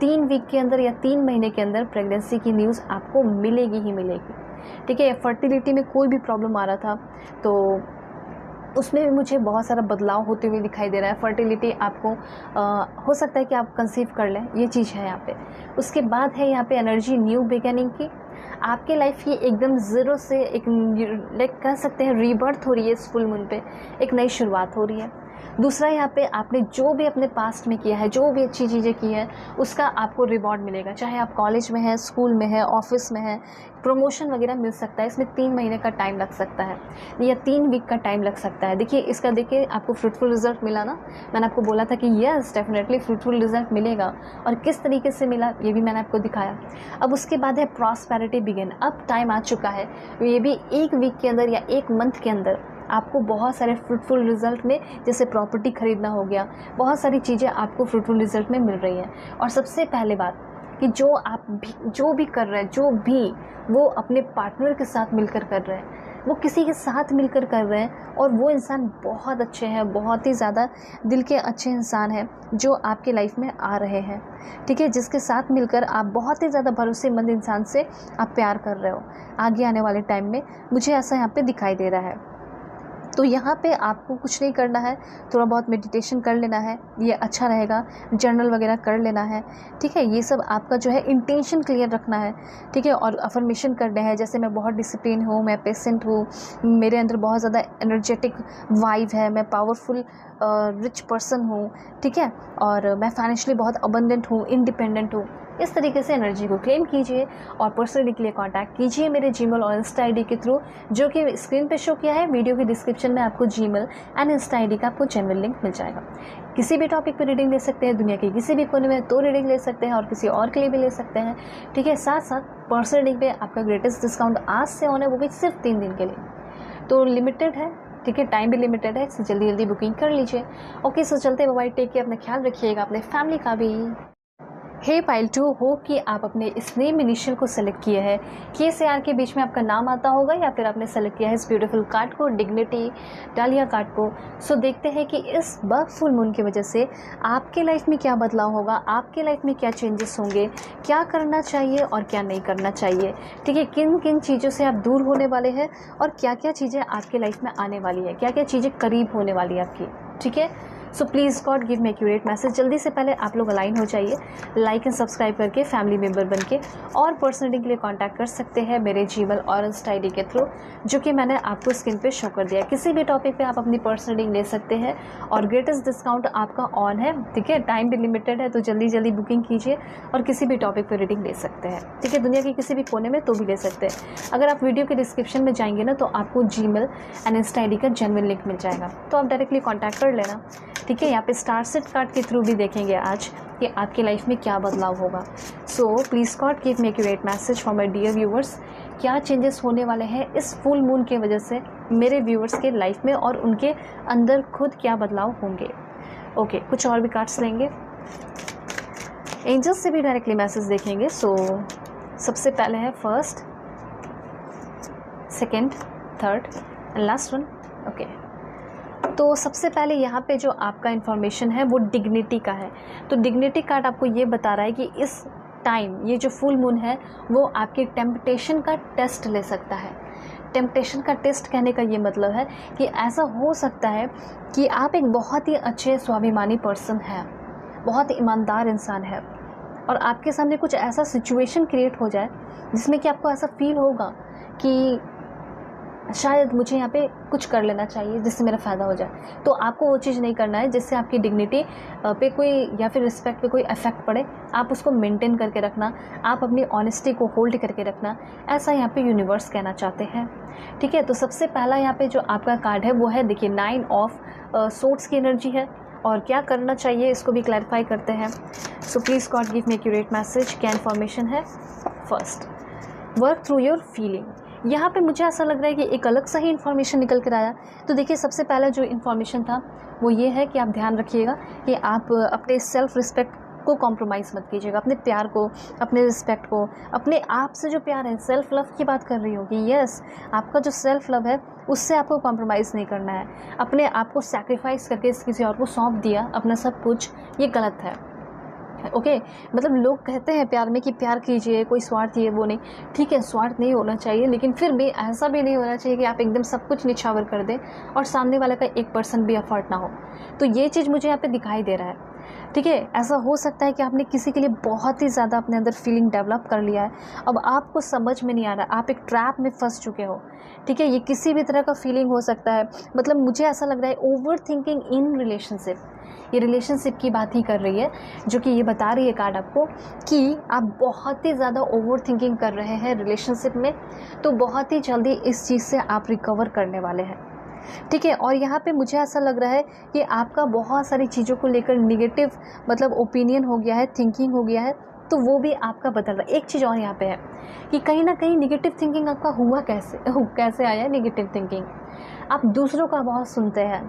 3 वीक के अंदर या 3 महीने के अंदर, प्रेगनेंसी की न्यूज़ आपको मिलेगी ही मिलेगी। ठीक है, फर्टिलिटी में कोई भी प्रॉब्लम आ रहा था तो उसमें भी मुझे बहुत सारा बदलाव होते हुए दिखाई दे रहा है। फर्टिलिटी आपको हो सकता है कि आप कंसीव कर लें, ये चीज़ है यहाँ पे। उसके बाद है यहाँ पे एनर्जी न्यू बिगिनिंग की, आपके लाइफ की एकदम ज़ीरो से एक लाइक कह सकते हैं रीबर्थ हो रही है, इस फुल मून पे एक नई शुरुआत हो रही है। दूसरा यहाँ पे आपने जो भी अपने पास्ट में किया है, जो भी अच्छी चीज़ें की है, उसका आपको रिवॉर्ड मिलेगा, चाहे आप कॉलेज में हैं, स्कूल में हैं, ऑफिस में हैं, प्रमोशन वगैरह मिल सकता है। इसमें 3 महीने का टाइम लग सकता है या 3 वीक का टाइम लग सकता है। देखिए इसका, देखिए आपको फ्रूटफुल रिजल्ट मिला ना, मैंने आपको बोला था कि यस डेफिनेटली फ्रूटफुल रिजल्ट मिलेगा, और किस तरीके से मिला ये भी मैंने आपको दिखाया। अब उसके बाद है प्रॉस्पेरिटी बिगिन, अब टाइम आ चुका है, ये भी 1 वीक के अंदर या 1 मंथ के अंदर आपको बहुत सारे फ्रूटफुल रिजल्ट में, जैसे प्रॉपर्टी खरीदना हो गया, बहुत सारी चीज़ें आपको फ्रूटफुल रिजल्ट में मिल रही हैं। और सबसे पहले बात कि जो भी कर रहे हैं, जो भी वो अपने पार्टनर के साथ मिलकर कर रहे हैं, वो किसी के साथ मिलकर कर रहे हैं, और वो इंसान बहुत अच्छे हैं, बहुत ही ज़्यादा दिल के अच्छे इंसान हैं जो आपके लाइफ में आ रहे हैं। ठीक है, जिसके साथ मिलकर आप बहुत ही ज़्यादा भरोसेमंद इंसान से आप प्यार कर रहे हो आगे आने वाले टाइम में, मुझे ऐसा यहाँ पे दिखाई दे रहा है। तो यहाँ पे आपको कुछ नहीं करना है, थोड़ा बहुत मेडिटेशन कर लेना है, ये अच्छा रहेगा, जर्नल वगैरह कर लेना है, ठीक है। ये सब आपका जो है इंटेंशन क्लियर रखना है, ठीक है। और अफर्मेशन करने हैं, जैसे मैं बहुत डिसिप्लिन हूँ, मैं पेशेंट हूँ, मेरे अंदर बहुत ज़्यादा एनर्जेटिक वाइब है, मैं पावरफुल रिच पर्सन हूँ, ठीक है, और मैं फाइनेंशियली बहुत अबंडेंट हूँ, इंडिपेंडेंट हूँ। इस तरीके से एनर्जी को क्लेम कीजिए और पर्सनली के लिए कांटेक्ट कीजिए मेरे जीमेल और इंस्टा आईडी के थ्रू, जो कि स्क्रीन पे शो किया है। वीडियो के डिस्क्रिप्शन में आपको जीमेल एंड इंस्टा आईडी का आपको जेन्युइन लिंक मिल जाएगा। किसी भी टॉपिक पर रीडिंग ले सकते हैं, दुनिया के किसी भी कोने में तो रीडिंग ले सकते हैं और किसी और के लिए भी ले सकते हैं, ठीक है। साथ साथ पर्सनल रीडिंग पे आपका ग्रेटेस्ट डिस्काउंट आज से ऑन है, वो भी सिर्फ 3 दिन के लिए, तो लिमिटेड है, ठीक है, टाइम भी लिमिटेड है, इससे जल्दी जल्दी बुकिंग कर लीजिए। ओके, सो चलते बाय, टेक केयर, अपना ख्याल रखिएगा, अपने फैमिली का भी। हे पाइल 2, होप कि आप अपने इस नेम इनिशियल को सेलेक्ट किए हैं, के से आर के बीच में आपका नाम आता होगा, या फिर आपने सेलेक्ट किया है इस ब्यूटीफुल कार्ड को, डिग्निटी डालिया कार्ड को। सो देखते हैं कि इस बर्थ फुल मून की वजह से आपके लाइफ में क्या बदलाव होगा, आपके लाइफ में क्या चेंजेस होंगे, क्या करना चाहिए और क्या नहीं करना चाहिए, ठीक है। किन किन चीज़ों से आप दूर होने वाले हैं और क्या क्या चीज़ें आपके लाइफ में आने वाली है, क्या क्या चीज़ें करीब होने वाली है आपकी, ठीक है। So please God give me accurate message. जल्दी से पहले आप लोग अलाइन हो जाइए, लाइक एंड सब्सक्राइब करके फैमिली मेम्बर बन के, और पर्सनली के लिए कांटेक्ट कर सकते हैं मेरे जीमेल और इंस्टा आईडी के थ्रू, जो कि मैंने आपको स्क्रीन पे शो कर दिया। किसी भी टॉपिक पे आप अपनी पर्सनल रीडिंग ले सकते हैं और ग्रेटेस्ट डिस्काउंट आपका ऑन है, ठीक है। टाइम भी लिमिटेड है, तो जल्दी जल्दी बुकिंग कीजिए और किसी भी टॉपिक पर रीडिंग ले सकते हैं, ठीक है। दुनिया के किसी भी कोने में तो भी ले सकते हैं। अगर आप वीडियो के डिस्क्रिप्शन में जाएंगे ना, तो आपको जीमेल एंड इंस्टा आईडी का जेन्युइन लिंक मिल जाएगा, तो आप डायरेक्टली कॉन्टैक्ट कर लेना, ठीक है। यहाँ पे स्टार सेट कार्ड के थ्रू भी देखेंगे आज कि आपकी लाइफ में क्या बदलाव होगा। So please God give me accurate message for my dear viewers, क्या चेंजेस होने वाले हैं इस फुल मून की वजह से मेरे व्यूवर्स के लाइफ में, और उनके अंदर खुद क्या बदलाव होंगे। ओके, कुछ और भी कार्ड्स लेंगे, एंजल्स से भी डायरेक्टली मैसेज देखेंगे। सो सबसे पहले है first, second, third and last one. Okay, तो सबसे पहले यहाँ पे जो आपका इन्फॉर्मेशन है वो डिग्निटी का है। तो डिग्निटी कार्ड आपको ये बता रहा है कि इस टाइम ये जो फुल मून है वो आपके टेम्पटेशन का टेस्ट ले सकता है। टेम्पटेशन का टेस्ट कहने का ये मतलब है कि ऐसा हो सकता है कि आप एक बहुत ही अच्छे स्वाभिमानी पर्सन हैं, बहुत ईमानदार इंसान है, और आपके सामने कुछ ऐसा सिचुएशन क्रिएट हो जाए जिसमें कि आपको ऐसा फील होगा कि शायद मुझे यहाँ पे कुछ कर लेना चाहिए जिससे मेरा फ़ायदा हो जाए। तो आपको वो चीज़ नहीं करना है जिससे आपकी डिग्निटी पे कोई या फिर रिस्पेक्ट पे कोई इफेक्ट पड़े। आप उसको मेंटेन करके रखना, आप अपनी ऑनेस्टी को होल्ड करके रखना, ऐसा यहाँ पे यूनिवर्स कहना चाहते हैं, ठीक है। तो सबसे पहला यहाँ पे जो आपका कार्ड है वो है, देखिए, 9 ऑफ सोर्ड्स की एनर्जी है, और क्या करना चाहिए इसको भी क्लैरिफाई करते हैं। सो please God give me accurate message. क्या इन्फॉर्मेशन है? First, work through your feeling. यहाँ पे मुझे ऐसा लग रहा है कि एक अलग सा ही इन्फॉर्मेशन निकल कर आया। तो देखिए, सबसे पहला जो इन्फॉर्मेशन था वो ये है कि आप ध्यान रखिएगा कि आप अपने सेल्फ रिस्पेक्ट को कॉम्प्रोमाइज़ मत कीजिएगा, अपने प्यार को, अपने रिस्पेक्ट को, अपने आप से जो प्यार है, सेल्फ लव की बात कर रही हूँ कि यस, आपका जो सेल्फ लव है उससे आपको कॉम्प्रोमाइज़ नहीं करना है। अपने आप को सैक्रिफाइस करके किसी और को सौंप दिया अपना सब कुछ, ये गलत है, ओके। मतलब लोग कहते हैं प्यार में कि प्यार कीजिए, कोई स्वार्थ ये वो नहीं, ठीक है, स्वार्थ नहीं होना चाहिए, लेकिन फिर भी ऐसा भी नहीं होना चाहिए कि आप एकदम सब कुछ निछावर कर दें और सामने वाले का 1% भी एफर्ट ना हो। तो ये चीज़ मुझे यहाँ पे दिखाई दे रहा है, ठीक है। ऐसा हो सकता है कि आपने किसी के लिए बहुत ही ज़्यादा अपने अंदर फीलिंग डेवलप कर लिया है, अब आपको समझ में नहीं आ रहा, आप एक ट्रैप में फंस चुके हो, ठीक है। ये किसी भी तरह का फीलिंग हो सकता है। मतलब मुझे ऐसा लग रहा है ओवर थिंकिंग इन रिलेशनशिप, ये रिलेशनशिप की बात ही कर रही है, जो कि ये बता रही है कार्ड आपको कि आप बहुत ही ज़्यादा ओवर थिंकिंग कर रहे हैं रिलेशनशिप में। तो बहुत ही जल्दी इस चीज़ से आप रिकवर करने वाले हैं, ठीक है। और यहाँ पे मुझे ऐसा लग रहा है कि आपका बहुत सारी चीज़ों को लेकर निगेटिव मतलब ओपिनियन हो गया है, थिंकिंग हो गया है, तो वो भी आपका बदल रहा है। एक चीज़ और यहाँ पे है कि कहीं ना कहीं निगेटिव थिंकिंग आपका हुआ कैसे आया है निगेटिव थिंकिंग, आप दूसरों का बहुत सुनते हैं।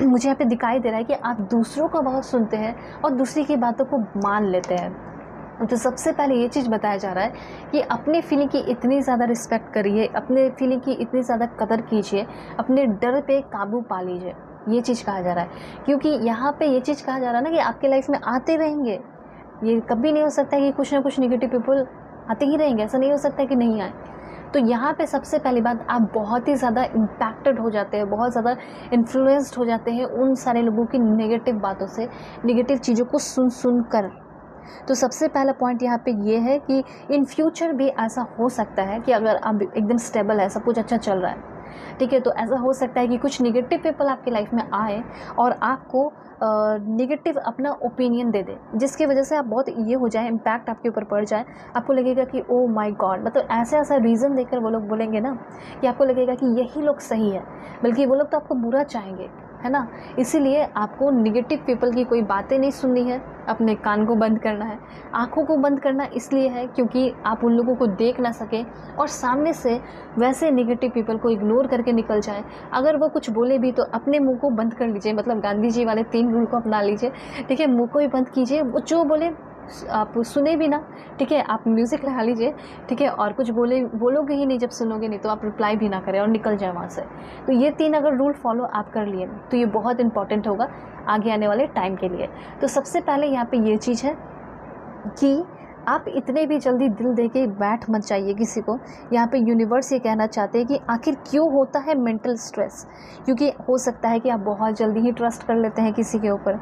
मुझे यहाँ पे दिखाई दे रहा है कि आप दूसरों का बहुत सुनते हैं और दूसरी की बातों को मान लेते हैं। तो सबसे पहले ये चीज़ बताया जा रहा है कि अपने फीलिंग की इतनी ज़्यादा रिस्पेक्ट करिए, अपने फीलिंग की इतनी ज़्यादा कदर कीजिए, अपने डर पे काबू पा लीजिए, ये चीज़ कहा जा रहा है। क्योंकि यहाँ पे ये चीज़ कहा जा रहा है ना कि आपके लाइफ में आते रहेंगे, ये कभी नहीं हो सकता कि कुछ ना कुछ निगेटिव पीपल आते ही रहेंगे, ऐसा नहीं हो सकता कि नहीं आए। तो यहाँ पे सबसे पहली बात, आप बहुत ही ज़्यादा इम्पैक्टेड हो जाते हैं, बहुत ज़्यादा इन्फ्लुएंस्ड हो जाते हैं उन सारे लोगों की नेगेटिव बातों से, नेगेटिव चीज़ों को सुन कर। तो सबसे पहला पॉइंट यहाँ पे ये है कि इन फ्यूचर भी ऐसा हो सकता है कि अगर आप एकदम स्टेबल है, सब कुछ अच्छा चल रहा है, ठीक है, तो ऐसा हो सकता है कि कुछ निगेटिव पीपल आपकी लाइफ में आए और आपको नेगेटिव अपना ओपिनियन दे दे, जिसकी वजह से आप बहुत ये हो जाए, इम्पैक्ट आपके ऊपर पड़ जाए। आपको लगेगा कि ओ माय गॉड, मतलब ऐसा रीज़न देकर वो लोग बोलेंगे ना कि आपको लगेगा कि यही लोग सही है, बल्कि वो लोग तो आपको बुरा चाहेंगे, है ना। इसीलिए आपको निगेटिव पीपल की कोई बातें नहीं सुननी है, अपने कान को बंद करना है, आँखों को बंद करना इसलिए है क्योंकि आप उन लोगों को देख ना सकें और सामने से वैसे नेगेटिव पीपल को इग्नोर करके निकल जाए। अगर वो कुछ बोले भी तो अपने मुंह को बंद कर लीजिए, मतलब गांधी जी वाले 3 रूल को अपना लीजिए, ठीक है। मुंह को ही बंद कीजिए, वो जो बोले आप सुने भी ना, ठीक है। आप म्यूज़िक लगा लीजिए, ठीक है, और कुछ बोलोगे ही नहीं, जब सुनोगे नहीं तो आप रिप्लाई भी ना करें और निकल जाए वहाँ से। तो ये 3 अगर रूल फॉलो आप कर लिए तो ये बहुत इंपॉर्टेंट होगा आगे आने वाले टाइम के लिए। तो सबसे पहले यहाँ पे ये चीज़ है कि आप इतने भी जल्दी दिल दे के बैठ मत जाइए किसी को। यहाँ पे यूनिवर्स ये कहना चाहते हैं कि आखिर क्यों होता है मेंटल स्ट्रेस, क्योंकि हो सकता है कि आप बहुत जल्दी ही ट्रस्ट कर लेते हैं किसी के ऊपर,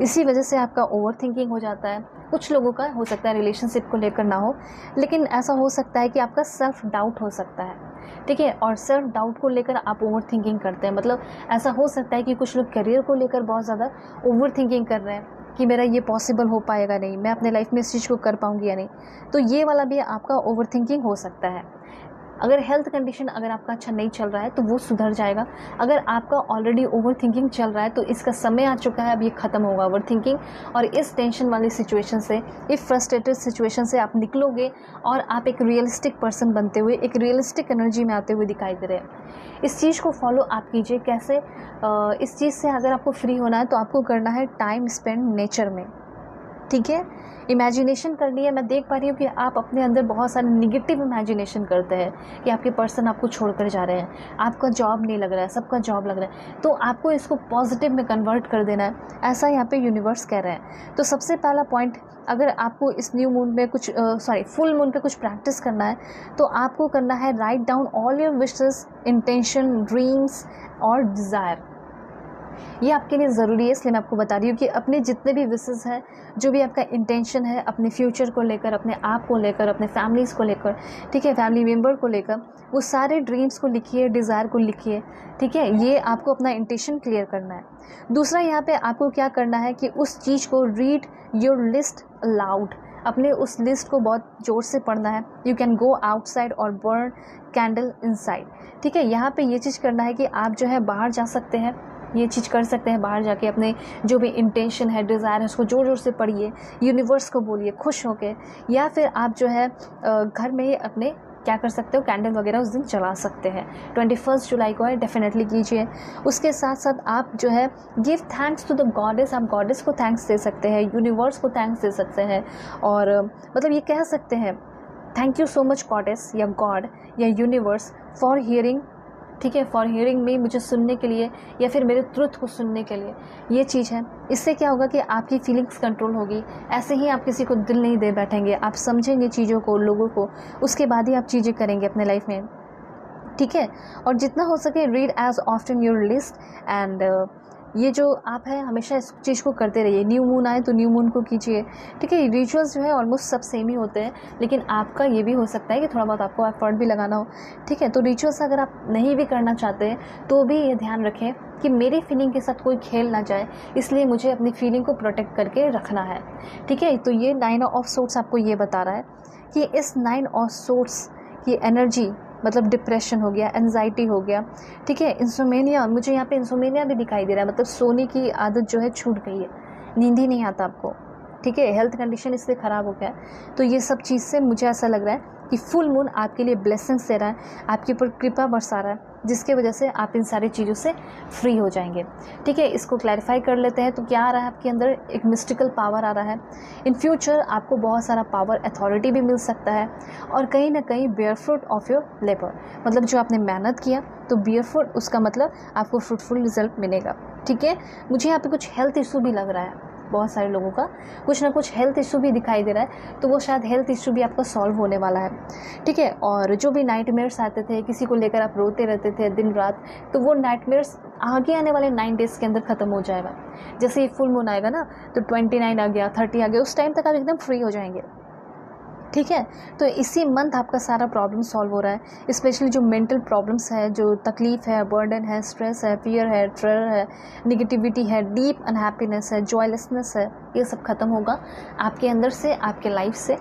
इसी वजह से आपका ओवर थिंकिंग हो जाता है। कुछ लोगों का हो सकता है रिलेशनशिप को लेकर ना हो, लेकिन ऐसा हो सकता है कि आपका सेल्फ डाउट हो सकता है, ठीक है। और सेल्फ डाउट को लेकर आप ओवर थिंकिंग करते हैं, मतलब ऐसा हो सकता है कि कुछ लोग करियर को लेकर बहुत ज़्यादा ओवर थिंकिंग कर रहे हैं कि मेरा ये पॉसिबल हो पाएगा नहीं, मैं अपने लाइफ में इस चीज़ को कर पाऊंगी या नहीं। तो ये वाला भी आपका ओवर थिंकिंग हो सकता है। अगर हेल्थ कंडीशन अगर आपका अच्छा नहीं चल रहा है तो वो सुधर जाएगा। अगर आपका ऑलरेडी ओवर थिंकिंग चल रहा है तो इसका समय आ चुका है, अब ये ख़त्म होगा ओवर थिंकिंग। और इस टेंशन वाली सिचुएशन से, इस फ्रस्ट्रेटेड सिचुएशन से आप निकलोगे और आप एक रियलिस्टिक पर्सन बनते हुए, एक रियलिस्टिक एनर्जी में आते हुए दिखाई दे रहे हैं। इस चीज़ को फॉलो आप कीजिए। कैसे? इस चीज़ से अगर आपको फ्री होना है तो आपको करना है टाइम स्पेंड नेचर में, ठीक है। इमेजिनेशन करनी है। मैं देख पा रही हूँ कि आप अपने अंदर बहुत सारे निगेटिव इमेजिनेशन करते हैं कि आपके पर्सन आपको छोड़कर जा रहे हैं, आपका जॉब नहीं लग रहा है, सबका जॉब लग रहा है, तो आपको इसको पॉजिटिव में कन्वर्ट कर देना है, ऐसा यहाँ पे यूनिवर्स कह रहे हैं। तो सबसे पहला पॉइंट, अगर आपको इस न्यू मून में कुछ फुल मून पे कुछ प्रैक्टिस करना है तो आपको करना है write down all your wishes, intention, dreams और डिज़ायर। ये आपके लिए ज़रूरी है, इसलिए मैं आपको बता रही हूँ कि अपने जितने भी विशेस हैं, जो भी आपका इंटेंशन है अपने फ्यूचर को लेकर, अपने आप को लेकर, अपने फैमिलीज़ को लेकर, ठीक है, फैमिली मेम्बर को लेकर, वो सारे ड्रीम्स को लिखिए, डिज़ायर को लिखिए, ठीक है। ये आपको अपना इंटेंशन क्लियर करना है। दूसरा, यहाँ पे आपको क्या करना है कि उस चीज़ को रीड योर लिस्ट अलाउड, अपने उस लिस्ट को बहुत ज़ोर से पढ़ना है। यू कैन गो आउटसाइड और बर्न कैंडल इनसाइड, ठीक है। यहाँ पे ये चीज़ करना है कि आप जो है बाहर जा सकते हैं, ये चीज़ कर सकते हैं, बाहर जाके अपने जो भी इंटेंशन है, डिज़ायर है, उसको ज़ोर ज़ोर से पढ़िए, यूनिवर्स को बोलिए खुश होके। या फिर आप जो है घर में ही अपने क्या कर सकते हो, कैंडल वगैरह उस दिन चला सकते हैं। 21 जुलाई को है, डेफिनेटली कीजिए। उसके साथ साथ आप जो है give thanks to the goddess, आप गॉडेस को थैंक्स दे सकते हैं, यूनिवर्स को थैंक्स दे सकते हैं, और मतलब ये कह सकते हैं thank you so much goddess या गॉड या यूनिवर्स फॉर हियरिंग, ठीक है, फॉर हियरिंग में, मुझे सुनने के लिए या फिर मेरे ट्रुथ को सुनने के लिए। ये चीज़ है, इससे क्या होगा कि आपकी फीलिंग्स कंट्रोल होगी। ऐसे ही आप किसी को दिल नहीं दे बैठेंगे, आप समझेंगे चीज़ों को, लोगों को, उसके बाद ही आप चीज़ें करेंगे अपने लाइफ में, ठीक है। और जितना हो सके read as often your list and ये जो आप है हमेशा इस चीज़ को करते रहिए। न्यू मून आए तो न्यू मून को कीजिए, ठीक है। रिचुअल्स जो है ऑलमोस्ट सब सेम ही होते हैं, लेकिन आपका ये भी हो सकता है कि थोड़ा बहुत आपको एफर्ट भी लगाना हो, ठीक है। तो रिचुअल्स अगर आप नहीं भी करना चाहते हैं तो भी ये ध्यान रखें कि मेरी फीलिंग के साथ कोई खेल ना जाए, इसलिए मुझे अपनी फीलिंग को प्रोटेक्ट करके रखना है, ठीक है। तो ये 9 ऑफ सोर्ट्स आपको ये बता रहा है कि इस 9 ऑफ सोर्ट्स की एनर्जी, मतलब डिप्रेशन हो गया, एंजाइटी हो गया, ठीक है, इंसोमेनिया, मुझे यहाँ पे इंसोमेनिया भी दिखाई दे रहा है, मतलब सोने की आदत जो है छूट गई है, नींद ही नहीं आता आपको, ठीक है, हेल्थ कंडीशन इसलिए ख़राब हो गया है। तो ये सब चीज़ से मुझे ऐसा लग रहा है कि फुल मून आपके लिए ब्लेसिंग्स दे रहा है, आपके ऊपर कृपा बरसा रहा है, जिसके वजह से आप इन सारी चीज़ों से फ्री हो जाएंगे, ठीक है। इसको क्लैरिफाई कर लेते हैं। तो क्या आ रहा है आपके अंदर, एक मिस्टिकल पावर आ रहा है। इन फ्यूचर आपको बहुत सारा पावर, अथॉरिटी भी मिल सकता है, और कहीं ना कहीं bear fruit of your labour, मतलब जो आपने मेहनत किया तो बेयर फ्रूट, उसका मतलब आपको फ्रूटफुल रिजल्ट मिलेगा, ठीक है। मुझे यहाँ पे कुछ हेल्थ इशू भी लग रहा है, बहुत सारे लोगों का कुछ ना कुछ हेल्थ इशू भी दिखाई दे रहा है, तो वो शायद हेल्थ इशू भी आपका सॉल्व होने वाला है, ठीक है। और जो भी नाइटमेयर्स आते थे, किसी को लेकर आप रोते रहते थे दिन रात, तो वो नाइटमेयर्स आगे आने वाले 9 डेज़ के अंदर ख़त्म हो जाएगा। जैसे ही फुल मून आएगा ना, तो 29 आ गया, 30 आ गया, उस टाइम तक आप एकदम फ्री हो जाएंगे, ठीक है। तो इसी मंथ आपका सारा प्रॉब्लम सॉल्व हो रहा है। स्पेशली जो मेंटल प्रॉब्लम्स है, जो तकलीफ़ है, बर्डन है, स्ट्रेस है, फियर है, टेरर है, निगेटिविटी है, डीप अनहैप्पीनेस है, जॉयलेसनेस है, ये सब खत्म होगा आपके अंदर से, आपके लाइफ से,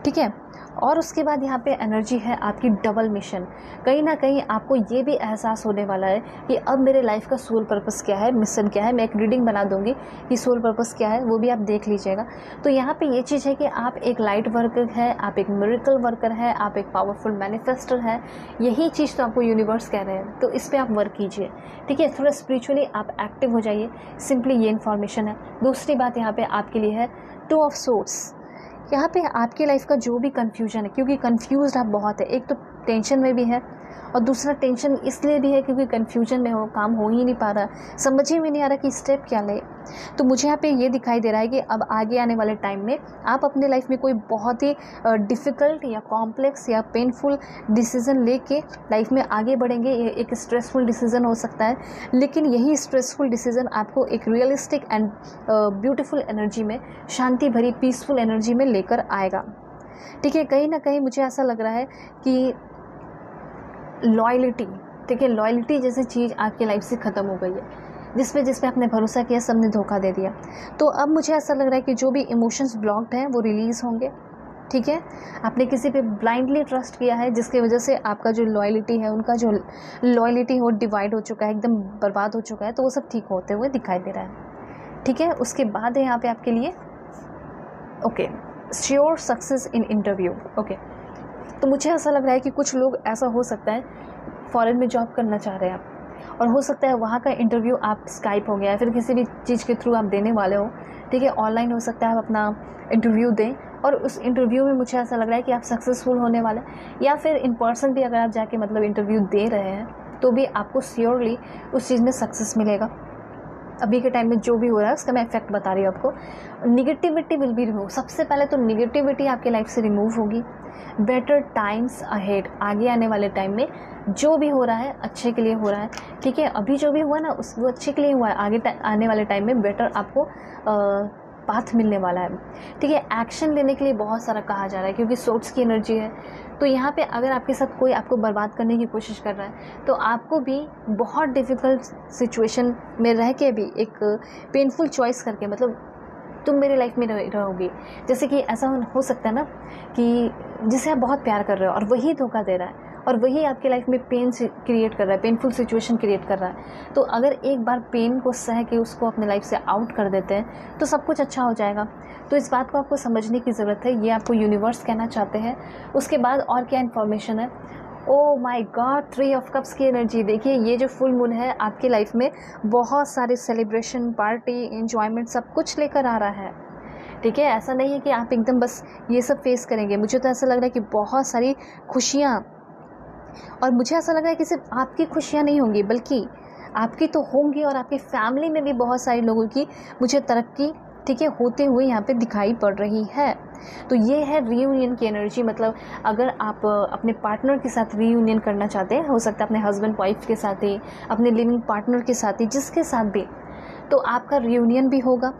ठीक है। और उसके बाद यहाँ पे एनर्जी है आपकी डबल मिशन। कहीं ना कहीं आपको ये भी एहसास होने वाला है कि अब मेरे लाइफ का सोल पर्पस क्या है, मिशन क्या है। मैं एक रीडिंग बना दूंगी कि सोल पर्पस क्या है, वो भी आप देख लीजिएगा। तो यहाँ पे ये चीज़ है कि आप एक लाइट वर्कर है, आप एक मिरेकल वर्कर है, आप एक पावरफुल मैनिफेस्टर है। यही चीज़ तो आपको यूनिवर्स कह रहे हैं, तो इस पर आप वर्क कीजिए, ठीक है। थोड़ा स्पिरिचुअली आप एक्टिव हो जाइए, सिंपली ये इन्फॉर्मेशन है। दूसरी बात यहाँ पे आपके लिए है 2 ऑफ सोर्स। यहाँ पे आपकी लाइफ का जो भी कन्फ्यूजन है, क्योंकि कन्फ्यूज़ आप बहुत है, एक तो टेंशन में भी है और दूसरा टेंशन इसलिए भी है क्योंकि कन्फ्यूजन में हो, काम हो ही नहीं पा रहा, समझ ही में नहीं आ रहा कि स्टेप क्या ले। तो मुझे यहाँ पे ये दिखाई दे रहा है कि अब आगे आने वाले टाइम में आप अपने लाइफ में कोई बहुत ही डिफ़िकल्ट या कॉम्प्लेक्स या पेनफुल डिसीज़न लेके लाइफ में आगे बढ़ेंगे। ये एक स्ट्रेसफुल डिसीज़न हो सकता है, लेकिन यही स्ट्रेसफुल डिसीज़न आपको एक रियलिस्टिक एंड ब्यूटीफुल एनर्जी में, शांति भरी पीसफुल एनर्जी में लेकर आएगा, ठीक है। कहीं ना कहीं मुझे ऐसा लग रहा है कि लॉयल्टी, ठीक है, लॉयल्टी जैसी चीज़ आपकी लाइफ से ख़त्म हो गई है, जिस पे आपने भरोसा किया सबने धोखा दे दिया। तो अब मुझे ऐसा लग रहा है कि जो भी इमोशंस ब्लॉक्ड हैं वो रिलीज़ होंगे, ठीक है। आपने किसी पे ब्लाइंडली ट्रस्ट किया है, जिसकी वजह से आपका जो लॉयल्टी है, उनका जो लॉयल्टी हो डिवाइड हो चुका है, एकदम बर्बाद हो चुका है, तो वो सब ठीक होते हुए दिखाई दे रहा है, ठीक है। उसके बाद है यहाँ पे आपके लिए okay, sure success in interview. Okay, तो मुझे ऐसा लग रहा है कि कुछ लोग, ऐसा हो सकता है फॉरेन में जॉब करना चाह रहे हैं आप, और हो सकता है वहाँ का इंटरव्यू आप स्काइप हो गया या फिर किसी भी चीज़ के थ्रू आप देने वाले हो, ठीक है, ऑनलाइन हो सकता है आप अपना इंटरव्यू दें, और उस इंटरव्यू में मुझे ऐसा लग रहा है कि आप सक्सेसफुल होने वाले, या फिर इन पर्सन भी अगर आप जाके मतलब इंटरव्यू दे रहे हैं तो भी आपको श्योरली उस चीज़ में सक्सेस मिलेगा। अभी के टाइम में जो भी हो रहा है उसका मैं इफेक्ट बता रही हूँ आपको। Negativity will be remove. सबसे पहले तो निगेटिविटी आपके लाइफ से रिमूव होगी। बेटर टाइम्स अहेड, आगे आने वाले टाइम में जो भी हो रहा है अच्छे के लिए हो रहा है, ठीक है। अभी जो भी हुआ ना वो अच्छे के लिए हुआ है, आगे आने वाले टाइम में बेटर आपको पाथ मिलने वाला है, ठीक है। एक्शन लेने के लिए बहुत सारा कहा जा रहा है क्योंकि सोर्स की एनर्जी है। तो यहाँ पे अगर आपके साथ कोई आपको बर्बाद करने की कोशिश कर रहा है तो आपको भी बहुत डिफ़िकल्ट सिचुएशन में रह के भी एक पेनफुल चॉइस करके, मतलब तुम मेरे लाइफ में रहोगी। जैसे कि ऐसा हो सकता है ना कि जिसे आप बहुत प्यार कर रहे हो और वही धोखा दे रहा है और वही आपकी लाइफ में पेन क्रिएट कर रहा है, पेनफुल सिचुएशन क्रिएट कर रहा है। तो अगर एक बार पेन को सह के उसको अपने लाइफ से आउट कर देते हैं तो सब कुछ अच्छा हो जाएगा। तो इस बात को आपको समझने की ज़रूरत है, ये आपको यूनिवर्स कहना चाहते हैं। उसके बाद और क्या इन्फॉर्मेशन है, oh my God, 3 of cups की एनर्जी। देखिए ये जो फुल मून है आपकी लाइफ में बहुत सारे सेलिब्रेशन, पार्टी, एंजॉयमेंट सब कुछ लेकर आ रहा है, ठीक है। ऐसा नहीं है कि आप एकदम बस ये सब फेस करेंगे। मुझे तो ऐसा लग रहा है कि बहुत सारी खुशियाँ, और मुझे ऐसा लग रहा है कि सिर्फ आपकी खुशियाँ नहीं होंगी बल्कि आपकी तो होंगी और आपकी फैमिली में भी बहुत सारे लोगों की मुझे तरक्की, ठीक है, होते हुए यहाँ पे दिखाई पड़ रही है। तो ये है रीयूनियन की एनर्जी। मतलब अगर आप अपने पार्टनर के साथ रीयूनियन करना चाहते हैं, हो सकता है अपने हस्बैंड वाइफ के साथ ही, अपने लिविंग पार्टनर के साथ ही, जिसके साथ भी, तो आपका रीयूनियन भी होगा।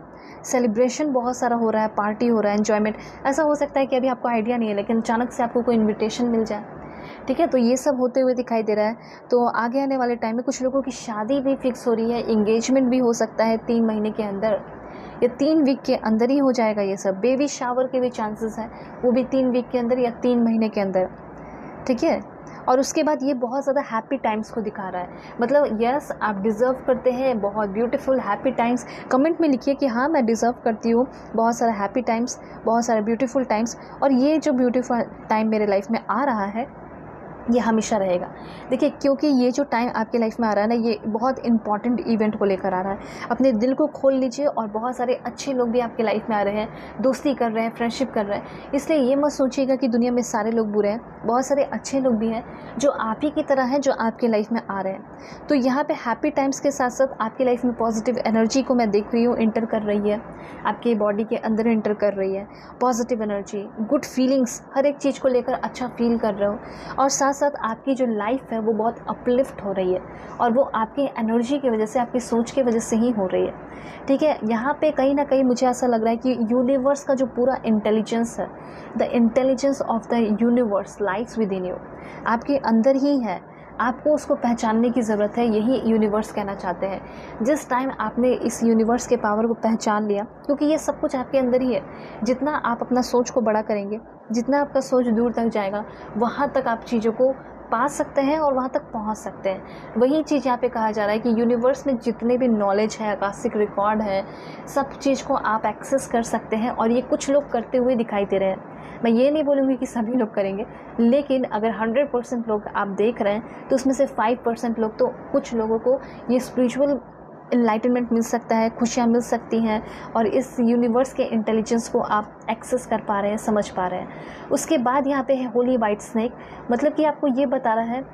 सेलिब्रेशन बहुत सारा हो रहा है, पार्टी हो रहा है, एन्जॉयमेंट। ऐसा हो सकता है कि अभी आपको आइडिया नहीं है लेकिन अचानक से आपको कोई इन्विटेशन मिल जाए, ठीक है। तो ये सब होते हुए दिखाई दे रहा है। तो आगे आने वाले टाइम में कुछ लोगों की शादी भी फिक्स हो रही है, इंगेजमेंट भी हो सकता है 3 महीने के अंदर या 3 वीक के अंदर ही हो जाएगा ये सब। बेबी शावर के भी चांसेस हैं, वो भी 3 वीक के अंदर या 3 महीने के अंदर, ठीक है। और उसके बाद ये बहुत ज़्यादा हैप्पी टाइम्स को दिखा रहा है। मतलब यस, आप डिज़र्व करते हैं बहुत ब्यूटीफुल हैप्पी टाइम्स। कमेंट में लिखिए कि हाँ मैं डिज़र्व करती हूँ बहुत सारा हैप्पी टाइम्स, बहुत सारे ब्यूटीफुल टाइम्स। और ये जो ब्यूटीफुल टाइम मेरे लाइफ में आ रहा है ये हमेशा रहेगा। देखिए, क्योंकि ये जो टाइम आपके लाइफ में आ रहा है ना, ये बहुत इंपॉर्टेंट इवेंट को लेकर आ रहा है। अपने दिल को खोल लीजिए, और बहुत सारे अच्छे लोग भी आपके लाइफ में आ रहे हैं, दोस्ती कर रहे हैं, फ्रेंडशिप कर रहे हैं। इसलिए ये मत सोचिएगा कि दुनिया में सारे लोग बुरे हैं, बहुत सारे अच्छे लोग भी हैं जो आप ही की तरह हैं, जो आपके लाइफ में आ रहे हैं। तो यहाँ पर हैप्पी टाइम्स के साथ साथ आपकी लाइफ में पॉजिटिव एनर्जी को मैं देख रही हूँ इंटर कर रही है, आपके बॉडी के अंदर इंटर कर रही है। पॉजिटिव एनर्जी, गुड फीलिंग्स, हर एक चीज़ को लेकर अच्छा फील कर रहे हो, और साथ साथ आपकी जो लाइफ है वो बहुत अपलिफ्ट हो रही है, और वो आपकी एनर्जी की वजह से, आपकी सोच की वजह से ही हो रही है। ठीक है, यहाँ पे कहीं ना कहीं मुझे ऐसा लग रहा है कि यूनिवर्स का जो पूरा इंटेलिजेंस है, the intelligence of the universe lies with in you, आपके अंदर ही है। आपको उसको पहचानने की ज़रूरत है, यही यूनिवर्स कहना चाहते हैं। जिस टाइम आपने इस यूनिवर्स के पावर को पहचान लिया, क्योंकि ये सब कुछ आपके अंदर ही है, जितना आप अपना सोच को बड़ा करेंगे, जितना आपका सोच दूर तक जाएगा, वहाँ तक आप चीज़ों को पा सकते हैं और वहाँ तक पहुँच सकते हैं। वही चीज़ यहाँ पे कहा जा रहा है कि यूनिवर्स में जितने भी नॉलेज है, आकाशिक रिकॉर्ड है, सब चीज़ को आप एक्सेस कर सकते हैं, और ये कुछ लोग करते हुए दिखाई दे रहे हैं। मैं ये नहीं बोलूँगी कि सभी लोग करेंगे, लेकिन अगर 100% लोग आप देख रहे हैं, तो उसमें से 5% लोग, तो कुछ लोगों को ये स्पिरिचुअल इनलाइटनमेंट मिल सकता है, खुशियाँ मिल सकती हैं, और इस यूनिवर्स के इंटेलिजेंस को आप एक्सेस कर पा रहे हैं, समझ पा रहे हैं। उसके बाद यहाँ पे है होली वाइट स्नेक, मतलब कि आपको ये बता रहा है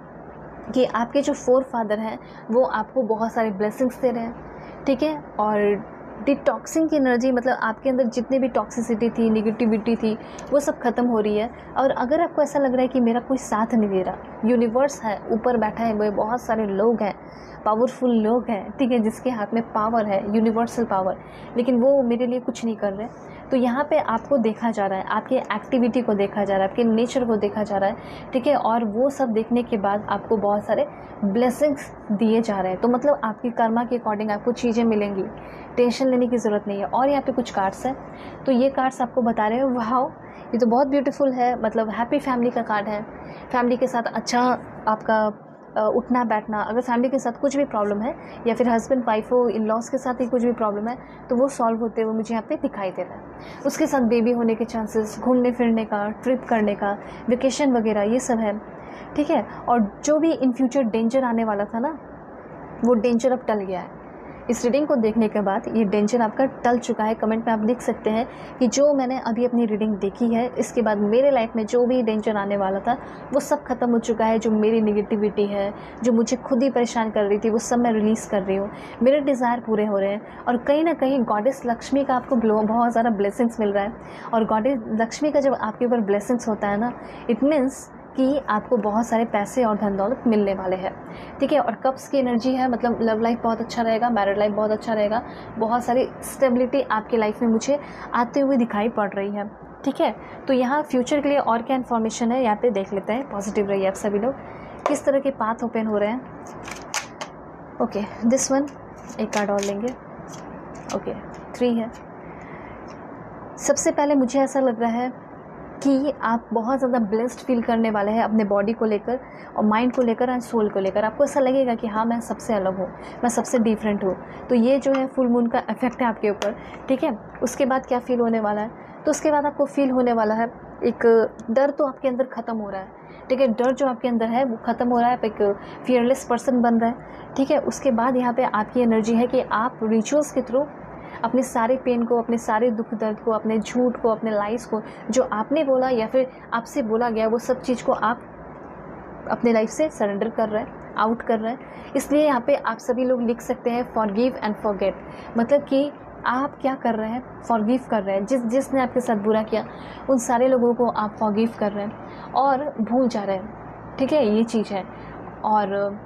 कि आपके जो फोर फादर हैं वो आपको बहुत सारे ब्लेसिंग्स दे रहे हैं। ठीक है, और डिटॉक्सिंग की एनर्जी, मतलब आपके अंदर जितनी भी टॉक्सिसिटी थी, निगेटिविटी थी, वो सब खत्म हो रही है। और अगर आपको ऐसा लग रहा है कि मेरा कोई साथ नहीं दे रहा, यूनिवर्स है, ऊपर बैठा है, वो बहुत सारे लोग हैं, पावरफुल लोग हैं, ठीक है, जिसके हाथ में पावर है, यूनिवर्सल पावर, लेकिन वो मेरे लिए कुछ नहीं कर रहे, तो यहाँ पे आपको देखा जा रहा है, आपकी एक्टिविटी को देखा जा रहा है, आपके नेचर को देखा जा रहा है। ठीक है, और वो सब देखने के बाद आपको बहुत सारे ब्लेसिंग्स दिए जा रहे हैं। तो मतलब आपकी कर्मा के अकॉर्डिंग आपको चीज़ें मिलेंगी, टेंशन लेने की ज़रूरत नहीं है। और यहाँ पे कुछ कार्ड्स हैं, तो ये कार्ड्स आपको बता रहे हैं, वाह ये तो बहुत ब्यूटीफुल है, मतलब हैप्पी फैमिली का कार्ड है। फैमिली के साथ अच्छा आपका उठना बैठना, अगर फैमिली के साथ कुछ भी प्रॉब्लम है, या फिर हस्बैंड वाइफ हो, इन लॉज के साथ ही कुछ भी प्रॉब्लम है, तो वो सॉल्व होते हुए मुझे यहाँ पे दिखाई दे रहा है। उसके साथ बेबी होने के चांसेस, घूमने फिरने का, ट्रिप करने का, वेकेशन वगैरह, ये सब है। ठीक है, और जो भी इन फ्यूचर डेंजर आने वाला था ना, वो डेंजर अब टल गया है। इस रीडिंग को देखने के बाद ये डेंजर आपका टल चुका है। कमेंट में आप लिख सकते हैं कि जो मैंने अभी अपनी रीडिंग देखी है, इसके बाद मेरे लाइफ में जो भी डेंजर आने वाला था वो सब खत्म हो चुका है। जो मेरी निगेटिविटी है, जो मुझे खुद ही परेशान कर रही थी, वो सब मैं रिलीज़ कर रही हूँ। मेरे डिज़ायर पूरे हो रहे हैं, और कहीं ना कहीं गॉडेस लक्ष्मी का आपको बहुत ज़्यादा ब्लेसिंग्स मिल रहा है। और गॉडेस लक्ष्मी का जब आपके ऊपर ब्लेसिंग्स होता है ना, इट मीन्स कि आपको बहुत सारे पैसे और धन दौलत मिलने वाले हैं। ठीक है, और कप्स की एनर्जी है, मतलब लव लाइफ बहुत अच्छा रहेगा, मैरिड लाइफ बहुत अच्छा रहेगा, बहुत सारी स्टेबिलिटी आपके लाइफ में मुझे आते हुए दिखाई पड़ रही है। ठीक है, तो यहाँ फ्यूचर के लिए और क्या इन्फॉर्मेशन है यहाँ पे देख लेते हैं। पॉजिटिव रहिए आप सभी लोग, किस तरह के पाथ ओपन हो रहे हैं। ओके, दिस वन, एक कार्ड और लेंगे। ओके, 3 है। सबसे पहले मुझे ऐसा लग रहा है कि आप बहुत ज़्यादा ब्लेस्ड फील करने वाले हैं अपने बॉडी को लेकर, और माइंड को लेकर, एंड सोल को लेकर। आपको ऐसा लगेगा कि हाँ, मैं सबसे अलग हूँ, मैं सबसे डिफरेंट हूँ। तो ये जो है फुल मून का इफेक्ट है आपके ऊपर। ठीक है, उसके बाद क्या फील होने वाला है, तो उसके बाद आपको फील होने वाला है एक डर, तो आपके अंदर ख़त्म हो रहा है। ठीक है, डर जो आपके अंदर है वो ख़त्म हो रहा है, आप एक फियरलेस पर्सन बन रहा है। ठीक है, उसके बाद यहाँ पर आपकी एनर्जी है कि आप रिचुअल्स के थ्रू अपने सारे पेन को, अपने सारे दुख दर्द को, अपने झूठ को, अपने लाइस को, जो आपने बोला या फिर आपसे बोला गया, वो सब चीज़ को आप अपने लाइफ से सरेंडर कर रहे हैं, आउट कर रहे हैं। इसलिए यहाँ पे आप सभी लोग लिख सकते हैं फॉरगिव एंड फॉरगेट, मतलब कि आप क्या कर रहे हैं, फॉरगिव कर रहे हैं। जिसने आपके साथ बुरा किया, उन सारे लोगों को आप फॉरगिव कर रहे हैं और भूल जा रहे हैं। ठीक है, ये चीज़ है। और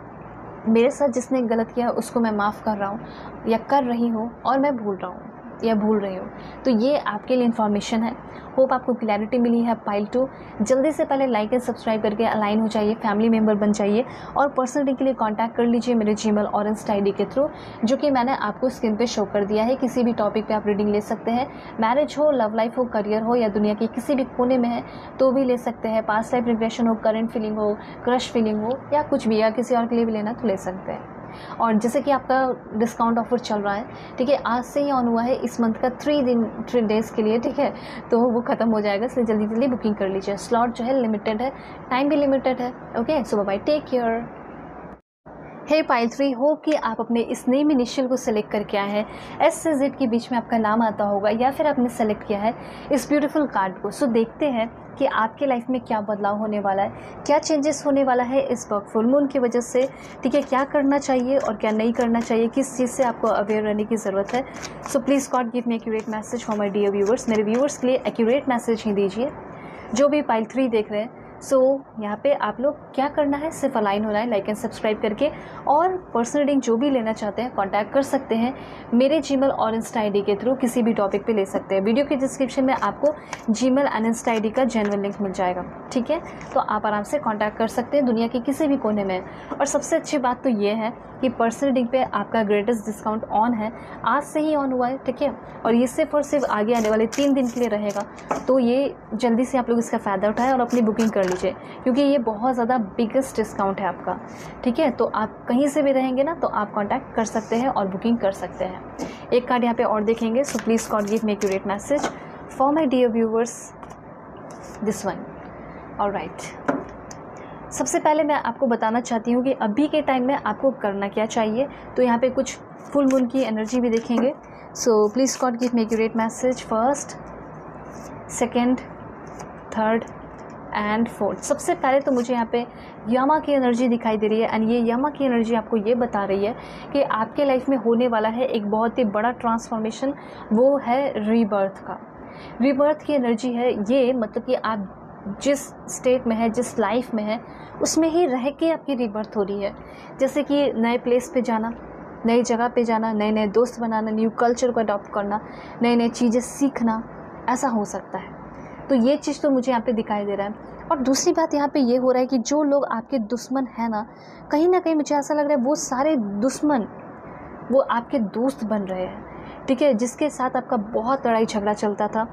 मेरे साथ जिसने गलत किया उसको मैं माफ़ कर रहा हूँ या कर रही हूँ, और मैं भूल रहा हूँ या भूल रही हूँ। तो ये आपके लिए इन्फॉर्मेशन है। होप आपको क्लैरिटी मिली है। पाइल 2, जल्दी से पहले लाइक एंड सब्सक्राइब करके अलाइन हो जाइए, फैमिली मेम्बर बन जाइए, और पर्सनल रीडिंग के लिए कांटेक्ट कर लीजिए मेरे जीमेल और इंस्टा आईडी के थ्रू, जो कि मैंने आपको स्क्रीन पे शो कर दिया है। किसी भी टॉपिक पे आप रीडिंग ले सकते हैं, मैरिज हो, लव लाइफ हो, करियर हो, या दुनिया के किसी भी कोने में है तो भी ले सकते हैं। पास्ट लाइफ रिग्रेशन हो, करंट फीलिंग हो, क्रश फीलिंग हो, या कुछ भी, या किसी और के लिए भी लेना तो ले सकते हैं। और जैसे कि आपका डिस्काउंट ऑफर चल रहा है, ठीक है, आज से ही ऑन हुआ है इस मंथ का 3 डेज़ के लिए, ठीक है, तो वो ख़त्म हो जाएगा, इसलिए जल्दी जल्दी बुकिंग कर लीजिए। स्लॉट जो है लिमिटेड है, टाइम भी लिमिटेड है। ओके, सो बाय, टेक केयर। हे पाइल 3, होप कि आप अपने इस नेम इनिशियल को सिलेक्ट करके आए हैं। एस से जेड के बीच में आपका नाम आता होगा या फिर आपने सेलेक्ट किया है इस ब्यूटीफुल कार्ड को। सो देखते हैं कि आपके लाइफ में क्या बदलाव होने वाला है, क्या चेंजेस होने वाला है इस वक्त फुल मून की वजह से, ठीक है, क्या करना चाहिए और क्या नहीं करना चाहिए, किस चीज़ से आपको अवेयर रहने की ज़रूरत है। So please God give me accurate message for my dear viewers. मेरे व्यूवर्स के लिए एक्यूरेट मैसेज ही दीजिए जो भी पाइल 3 देख रहे हैं। सो यहाँ पे आप लोग क्या करना है, सिर्फ अलाइन होना है लाइक एंड सब्सक्राइब करके, और पर्सनल रीडिंग जो भी लेना चाहते हैं कांटेक्ट कर सकते हैं मेरे जीमेल और इंस्टा आईडी के थ्रू, किसी भी टॉपिक पे ले सकते हैं। वीडियो के डिस्क्रिप्शन में आपको जीमेल एंड इंस्टा आईडी का जेन्युइन लिंक मिल जाएगा, ठीक है, तो आप आराम से कांटेक्ट कर सकते हैं दुनिया के किसी भी कोने में। और सबसे अच्छी बात तो ये है कि पर्सनल रीडिंग पे आपका ग्रेटेस्ट डिस्काउंट ऑन है, आज से ही ऑन हुआ है, ठीक है, और ये सिर्फ और सिर्फ आगे आने वाले 3 दिन के लिए रहेगा। तो ये जल्दी से आप लोग इसका फ़ायदा उठाएं और अपनी बुकिंग कर लीजिए, क्योंकि ये बहुत ज़्यादा बिगेस्ट डिस्काउंट है आपका, ठीक है। तो आप कहीं से भी रहेंगे ना, तो आप कांटेक्ट कर सकते हैं और बुकिंग कर सकते हैं। एक कार्ड यहाँ पे और देखेंगे। So please God give me accurate message for my dear viewers, this one. Alright, सबसे पहले मैं आपको बताना चाहती हूँ कि अभी के टाइम में आपको करना क्या चाहिए। तो यहाँ पे कुछ फुल मून की एनर्जी भी देखेंगे। So please God give me accurate message first, second, third and fourth. सबसे पहले तो मुझे यहाँ पे यमा की एनर्जी दिखाई दे रही है, एंड ये यमा की एनर्जी आपको ये बता रही है कि आपके लाइफ में होने वाला है एक बहुत ही बड़ा ट्रांसफॉर्मेशन, वो है रीबर्थ का। रीबर्थ की एनर्जी है ये, मतलब कि आप जिस स्टेट में है, जिस लाइफ में है, उसमें ही रह के आपकी रीबर्थ हो रही है। जैसे कि नए प्लेस पे जाना, नई जगह पे जाना, नए नए दोस्त बनाना, न्यू कल्चर को अडॉप्ट करना, नई नई चीज़ें सीखना, ऐसा हो सकता है। तो ये चीज़ तो मुझे यहाँ पे दिखाई दे रहा है। और दूसरी बात यहाँ पे ये हो रहा है कि जो लोग आपके दुश्मन हैं ना कहीं मुझे ऐसा लग रहा है वो सारे दुश्मन वो आपके दोस्त बन रहे हैं, ठीक है, जिसके साथ आपका बहुत लड़ाई झगड़ा चलता था,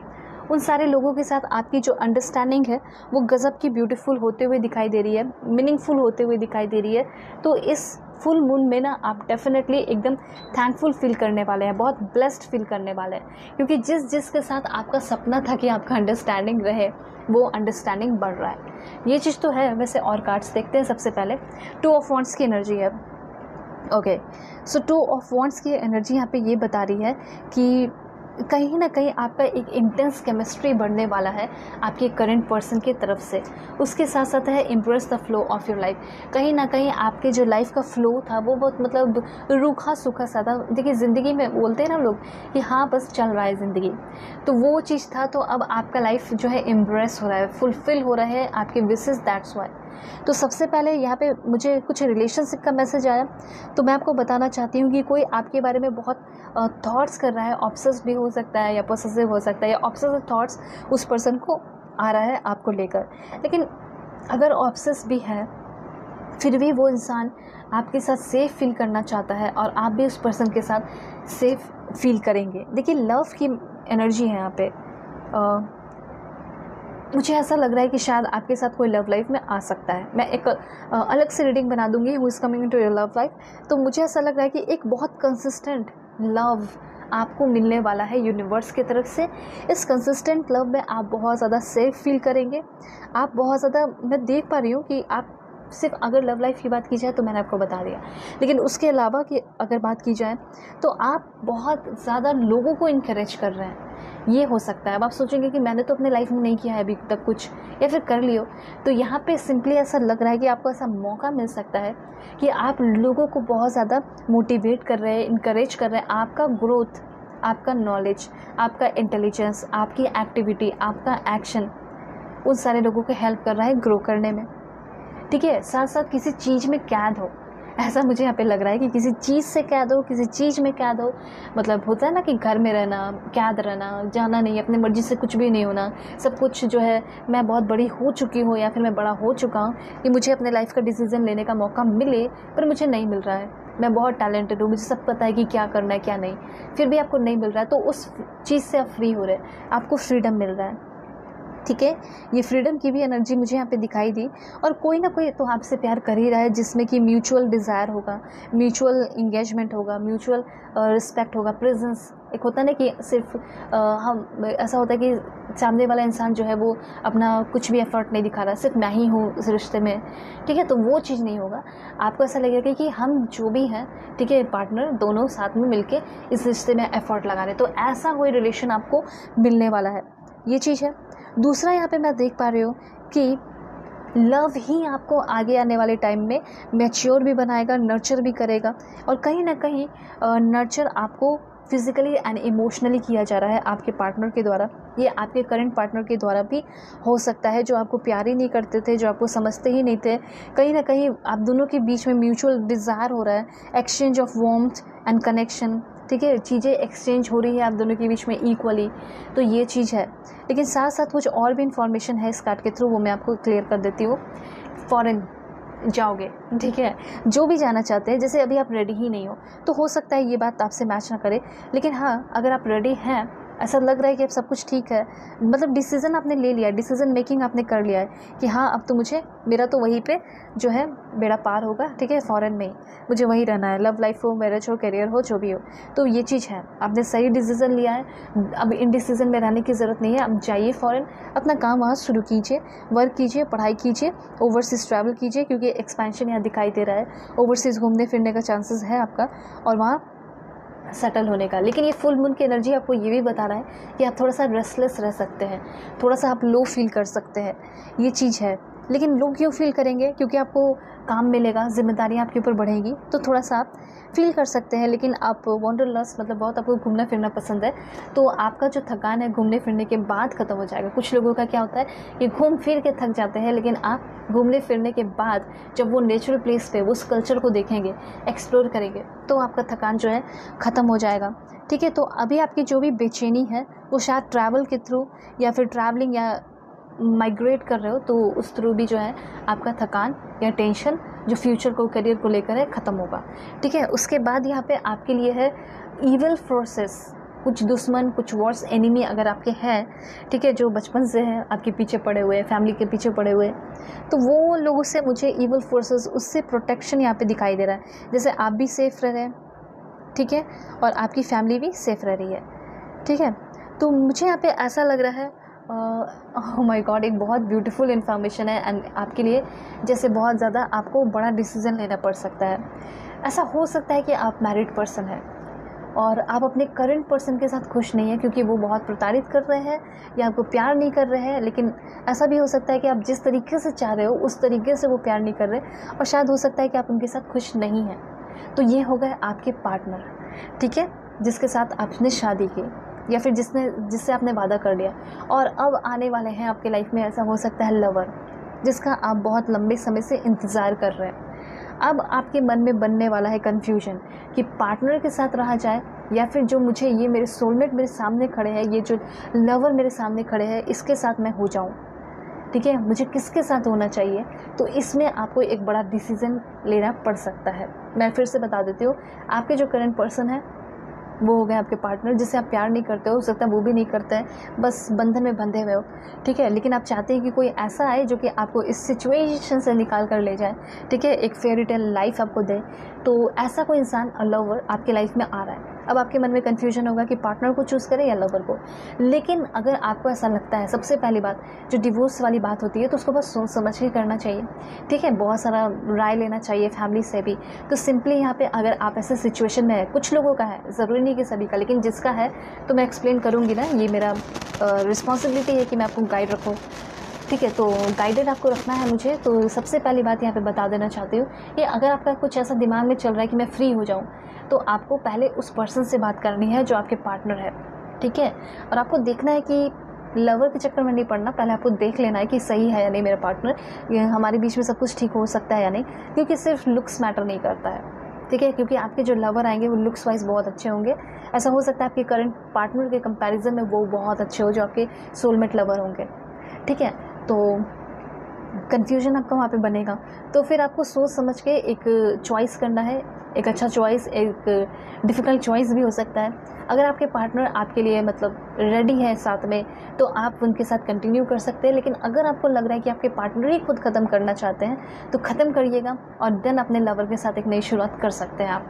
उन सारे लोगों के साथ आपकी जो अंडरस्टैंडिंग है वो गज़ब की ब्यूटीफुल होते हुए दिखाई दे रही है, मीनिंगफुल होते हुए दिखाई दे रही है। तो इस फुल मून में ना आप डेफिनेटली एकदम थैंकफुल फील करने वाले हैं, बहुत ब्लेस्ड फील करने वाले हैं, क्योंकि जिस के साथ आपका सपना था कि आपका अंडरस्टैंडिंग रहे, वो अंडरस्टैंडिंग बढ़ रहा है। ये चीज़ तो है। वैसे और कार्ड्स देखते हैं। सबसे पहले 2 ऑफ वॉन्ड्स की एनर्जी है। ओके, सो 2 ऑफ वॉन्ड्स की एनर्जी यहाँ पे ये बता रही है कि कहीं ना कहीं आपका एक इंटेंस केमिस्ट्री बढ़ने वाला है आपके करंट पर्सन की तरफ से। उसके साथ साथ है impress the flow of your life. कहीं ना कहीं आपके जो लाइफ का फ्लो था वो बहुत मतलब रूखा सूखा सा था। देखिए, ज़िंदगी में बोलते हैं ना लोग कि हाँ बस चल रहा है ज़िंदगी, तो वो चीज़ था। तो अब आपका लाइफ जो है इम्प्रेस हो रहा है, फुलफ़िल हो रहा है आपके विशेस, दैट्स वाई। तो सबसे पहले यहाँ पे मुझे कुछ रिलेशनशिप का मैसेज आया, तो मैं आपको बताना चाहती हूँ कि कोई आपके बारे में बहुत थॉट्स कर रहा है। ऑब्सेस भी हो सकता है या पोसेसिव हो सकता है, या ऑब्सेसिव थॉट्स उस पर्सन को आ रहा है आपको लेकर। लेकिन अगर ऑब्सेस भी है फिर भी वो इंसान आपके साथ सेफ़ फील करना चाहता है और आप भी उस पर्सन के साथ सेफ़ फील करेंगे। देखिए, लव की एनर्जी है यहाँ पे। मुझे ऐसा लग रहा है कि शायद आपके साथ कोई लव लाइफ में आ सकता है। मैं एक अलग से रीडिंग बना दूंगी, who is coming into your love life. तो मुझे ऐसा लग रहा है कि एक बहुत कंसिस्टेंट लव आपको मिलने वाला है यूनिवर्स की तरफ से। इस कंसिस्टेंट लव में आप बहुत ज़्यादा सेफ फील करेंगे। आप बहुत ज़्यादा, मैं देख पा रही हूँ कि आप सिर्फ अगर लव लाइफ की बात की जाए तो मैंने आपको बता दिया, लेकिन उसके अलावा कि अगर बात की जाए तो आप बहुत ज़्यादा लोगों को इनकरेज कर रहे हैं। ये हो सकता है। अब आप सोचेंगे कि मैंने तो अपने लाइफ में नहीं किया है अभी तक कुछ, या फिर कर लियो। तो यहाँ पे सिंपली ऐसा लग रहा है कि आपको ऐसा मौका मिल सकता है कि आप लोगों को बहुत ज़्यादा मोटिवेट कर रहे हैं, इनकरेज कर रहे हैं। आपका ग्रोथ, आपका नॉलेज, आपका इंटेलिजेंस, आपकी एक्टिविटी, आपका एक्शन उन सारे लोगों को हेल्प कर रहा है ग्रो करने में, ठीक है। साथ साथ किसी चीज़ में कैद हो, ऐसा मुझे यहाँ पे लग रहा है कि किसी चीज़ से कैद हो, किसी चीज़ में कैद हो। मतलब होता है ना कि घर में रहना, कैद रहना, जाना नहीं, अपनी मर्जी से कुछ भी नहीं होना, सब कुछ जो है मैं बहुत बड़ी हो चुकी हूँ या फिर मैं बड़ा हो चुका हूँ कि मुझे अपने लाइफ का डिसीज़न लेने का मौका मिले, पर मुझे नहीं मिल रहा है। मैं बहुत टैलेंटेड हूँ, मुझे सब पता है कि क्या करना है क्या नहीं, फिर भी आपको नहीं मिल रहा है। तो उस चीज़ से आप फ्री हो रहे हैं, आपको फ्रीडम मिल रहा है। ठीक है, ये फ्रीडम की भी एनर्जी मुझे यहाँ पे दिखाई दी। और कोई ना कोई तो आपसे प्यार कर ही रहा है, जिसमें कि म्यूचुअल डिज़ायर होगा, म्यूचुअल इंगेजमेंट होगा, म्यूचुअल रिस्पेक्ट होगा, प्रेजेंस। एक होता है ना कि सिर्फ हम ऐसा होता है कि सामने वाला इंसान जो है वो अपना कुछ भी एफर्ट नहीं दिखा रहा, सिर्फ मैं ही हूँ इस रिश्ते में, ठीक है, तो वो चीज़ नहीं होगा। आपको ऐसा लगेगा कि हम जो भी हैं, ठीक है, पार्टनर दोनों साथ में मिलके इस रिश्ते में एफर्ट लगा रहे हैं, तो ऐसा कोई रिलेशन आपको मिलने वाला है, ये चीज़ है। दूसरा यहाँ पे मैं देख पा रही हूँ कि लव ही आपको आगे आने वाले टाइम में मैच्योर भी बनाएगा, नर्चर भी करेगा। और कहीं ना कहीं नर्चर आपको फिज़िकली एंड इमोशनली किया जा रहा है आपके पार्टनर के द्वारा। ये आपके करंट पार्टनर के द्वारा भी हो सकता है, जो आपको प्यार ही नहीं करते थे, जो आपको समझते ही नहीं थे। कहीं ना कहीं आप दोनों के बीच में म्यूचुअल डिज़ायर हो रहा है, exchange of warmth and connection, ठीक है, चीज़ें एक्सचेंज हो रही है आप दोनों के बीच में इक्वली, तो ये चीज़ है। लेकिन साथ साथ कुछ और भी इन्फॉर्मेशन है इस कार्ड के थ्रू, वो मैं आपको क्लियर कर देती हूँ। फॉरेन जाओगे, ठीक है, जो भी जाना चाहते हैं, जैसे अभी आप रेडी ही नहीं हो तो हो सकता है ये बात आपसे मैच ना करे, लेकिन हाँ अगर आप रेडी हैं, ऐसा लग रहा है कि अब सब कुछ ठीक है, मतलब डिसीज़न आपने ले लिया है, डिसीज़न मेकिंग आपने कर लिया है कि हाँ अब तो मेरा तो वहीं पे जो है बेड़ा पार होगा, ठीक है, फॉरेन में ही मुझे वहीं रहना है, लव लाइफ हो, मैरिज हो, करियर हो, जो भी हो, तो ये चीज़ है, आपने सही डिसीज़न लिया है। अब इन डिसीज़न में रहने की ज़रूरत नहीं है, अब जाइए फॉरेन, अपना काम वहाँ शुरू कीजिए, वर्क कीजिए, पढ़ाई कीजिए, ओवरसीज़ ट्रैवल कीजिए, क्योंकि एक्सपेंशन यहाँ दिखाई दे रहा है, ओवरसीज़ घूमने फिरने का चांसेस है आपका और वहाँ सेटल होने का। लेकिन ये फुल मून की एनर्जी आपको ये भी बता रहा है कि आप थोड़ा सा रेस्टलेस रह सकते हैं, थोड़ा सा आप लो फील कर सकते हैं, ये चीज़ है। लेकिन लो क्यों फील करेंगे? क्योंकि आपको काम मिलेगा, जिम्मेदारियाँ आपके ऊपर बढ़ेंगी, तो थोड़ा सा आप फील कर सकते हैं। लेकिन आप वॉन्डरलस्ट, मतलब बहुत आपको घूमना फिरना पसंद है, तो आपका जो थकान है घूमने फिरने के बाद ख़त्म हो जाएगा। कुछ लोगों का क्या होता है कि घूम फिर के थक जाते हैं, लेकिन आप घूमने फिरने के बाद जब वो नेचुरल प्लेस पे उस कल्चर को देखेंगे, एक्सप्लोर करेंगे, तो आपका थकान जो है ख़त्म हो जाएगा, ठीक है। तो अभी आपकी जो भी बेचैनी है वो शायद ट्रैवल के थ्रू या फिर ट्रैवलिंग या माइग्रेट कर रहे हो, तो उस थ्रू भी जो है आपका थकान या टेंशन जो फ्यूचर को, करियर को लेकर है, ख़त्म होगा, ठीक है। उसके बाद यहाँ पे आपके लिए है ईविल फोर्सेस, कुछ दुश्मन, कुछ वर्स एनिमी अगर आपके हैं, ठीक है, जो बचपन से हैं आपके पीछे पड़े हुए, फैमिली के पीछे पड़े हुए, तो वो लोगों से मुझे ईविल फोर्सेस, उससे प्रोटेक्शन यहाँ पे दिखाई दे रहा है। जैसे आप भी सेफ़ रह रहे हैं, ठीक है, और आपकी फैमिली भी सेफ़ रह रही है, ठीक है। तो मुझे यहाँ पे ऐसा लग रहा है, ओह माय गॉड, एक बहुत ब्यूटीफुल इन्फॉर्मेशन है एंड आपके लिए जैसे बहुत ज़्यादा आपको बड़ा डिसीज़न लेना पड़ सकता है। ऐसा हो सकता है कि आप मैरिड पर्सन हैं और आप अपने करंट पर्सन के साथ खुश नहीं हैं, क्योंकि वो बहुत प्रताड़ित कर रहे हैं या आपको प्यार नहीं कर रहे हैं। लेकिन ऐसा भी हो सकता है कि आप जिस तरीके से चाह रहे हो उस तरीके से वो प्यार नहीं कर रहे, और शायद हो सकता है कि आप उनके साथ खुश नहीं हैं। तो ये हो गए आपके पार्टनर, ठीक है, जिसके साथ आपने शादी की या फिर जिससे आपने वादा कर लिया। और अब आने वाले हैं आपके लाइफ में, ऐसा हो सकता है लवर, जिसका आप बहुत लंबे समय से इंतज़ार कर रहे हैं। अब आपके मन में बनने वाला है कन्फ्यूजन कि पार्टनर के साथ रहा जाए या फिर जो मुझे ये मेरे सोलमेट मेरे सामने खड़े हैं, ये जो लवर मेरे सामने खड़े हैं, इसके साथ मैं हो जाऊँ, ठीक है, मुझे किसके साथ होना चाहिए। तो इसमें आपको एक बड़ा डिसीज़न लेना पड़ सकता है। मैं फिर से बता देती हूँ, आपके जो करंट पर्सन है वो हो गए आपके पार्टनर, जिससे आप प्यार नहीं करते हो सकता है वो भी नहीं करता है, बस बंधन में बंधे हुए हो, ठीक है। लेकिन आप चाहते हैं कि कोई ऐसा आए जो कि आपको इस सिचुएशन से निकाल कर ले जाए, ठीक है, एक फेयरी टेल लाइफ आपको दे। तो ऐसा कोई इंसान, लवर, आपके लाइफ में आ रहा है। अब आपके मन में कन्फ्यूजन होगा कि पार्टनर को चूज़ करें या लवर को। लेकिन अगर आपको ऐसा लगता है, सबसे पहली बात, जो डिवोर्स वाली बात होती है तो उसको बस सोच समझ के करना चाहिए, ठीक है, बहुत सारा राय लेना चाहिए फैमिली से भी। तो सिंपली यहाँ पे अगर आप ऐसे सिचुएशन में है, कुछ लोगों का है, ज़रूरी नहीं कि सभी का, लेकिन जिसका है तो मैं एक्सप्लेन करूँगी ना, ये मेरा रिस्पॉन्सिबिलिटी है कि मैं आपको गाइड रखूँ, ठीक है। तो गाइडेड आपको रखना है मुझे। तो सबसे पहली बात यहाँ पे बता देना चाहती हूँ कि अगर आपका कुछ ऐसा दिमाग में चल रहा है कि मैं फ्री हो जाऊँ, तो आपको पहले उस पर्सन से बात करनी है जो आपके पार्टनर है, ठीक है। और आपको देखना है कि लवर के चक्कर में नहीं पड़ना, पहले आपको देख लेना है कि सही है या नहीं मेरा पार्टनर, ये हमारे बीच में सब कुछ ठीक हो सकता है या नहीं, क्योंकि सिर्फ लुक्स मैटर नहीं करता है, ठीक है। क्योंकि आपके जो लवर आएंगे वो लुक्स वाइज बहुत अच्छे होंगे। ऐसा हो सकता है आपके करंट पार्टनर के कंपैरिजन में वो बहुत अच्छे हो जो आपके सोलमेट लवर होंगे, ठीक है। तो कन्फ्यूजन आपका वहाँ पे बनेगा। तो फिर आपको सोच समझ के एक चॉइस करना है, एक अच्छा चॉइस, एक डिफ़िकल्ट चॉइस भी हो सकता है। अगर आपके पार्टनर आपके लिए मतलब रेडी है साथ में, तो आप उनके साथ कंटिन्यू कर सकते हैं। लेकिन अगर आपको लग रहा है कि आपके पार्टनर ही खुद ख़त्म करना चाहते हैं, तो ख़त्म करिएगा और देन अपने लवर के साथ एक नई शुरुआत कर सकते हैं आप,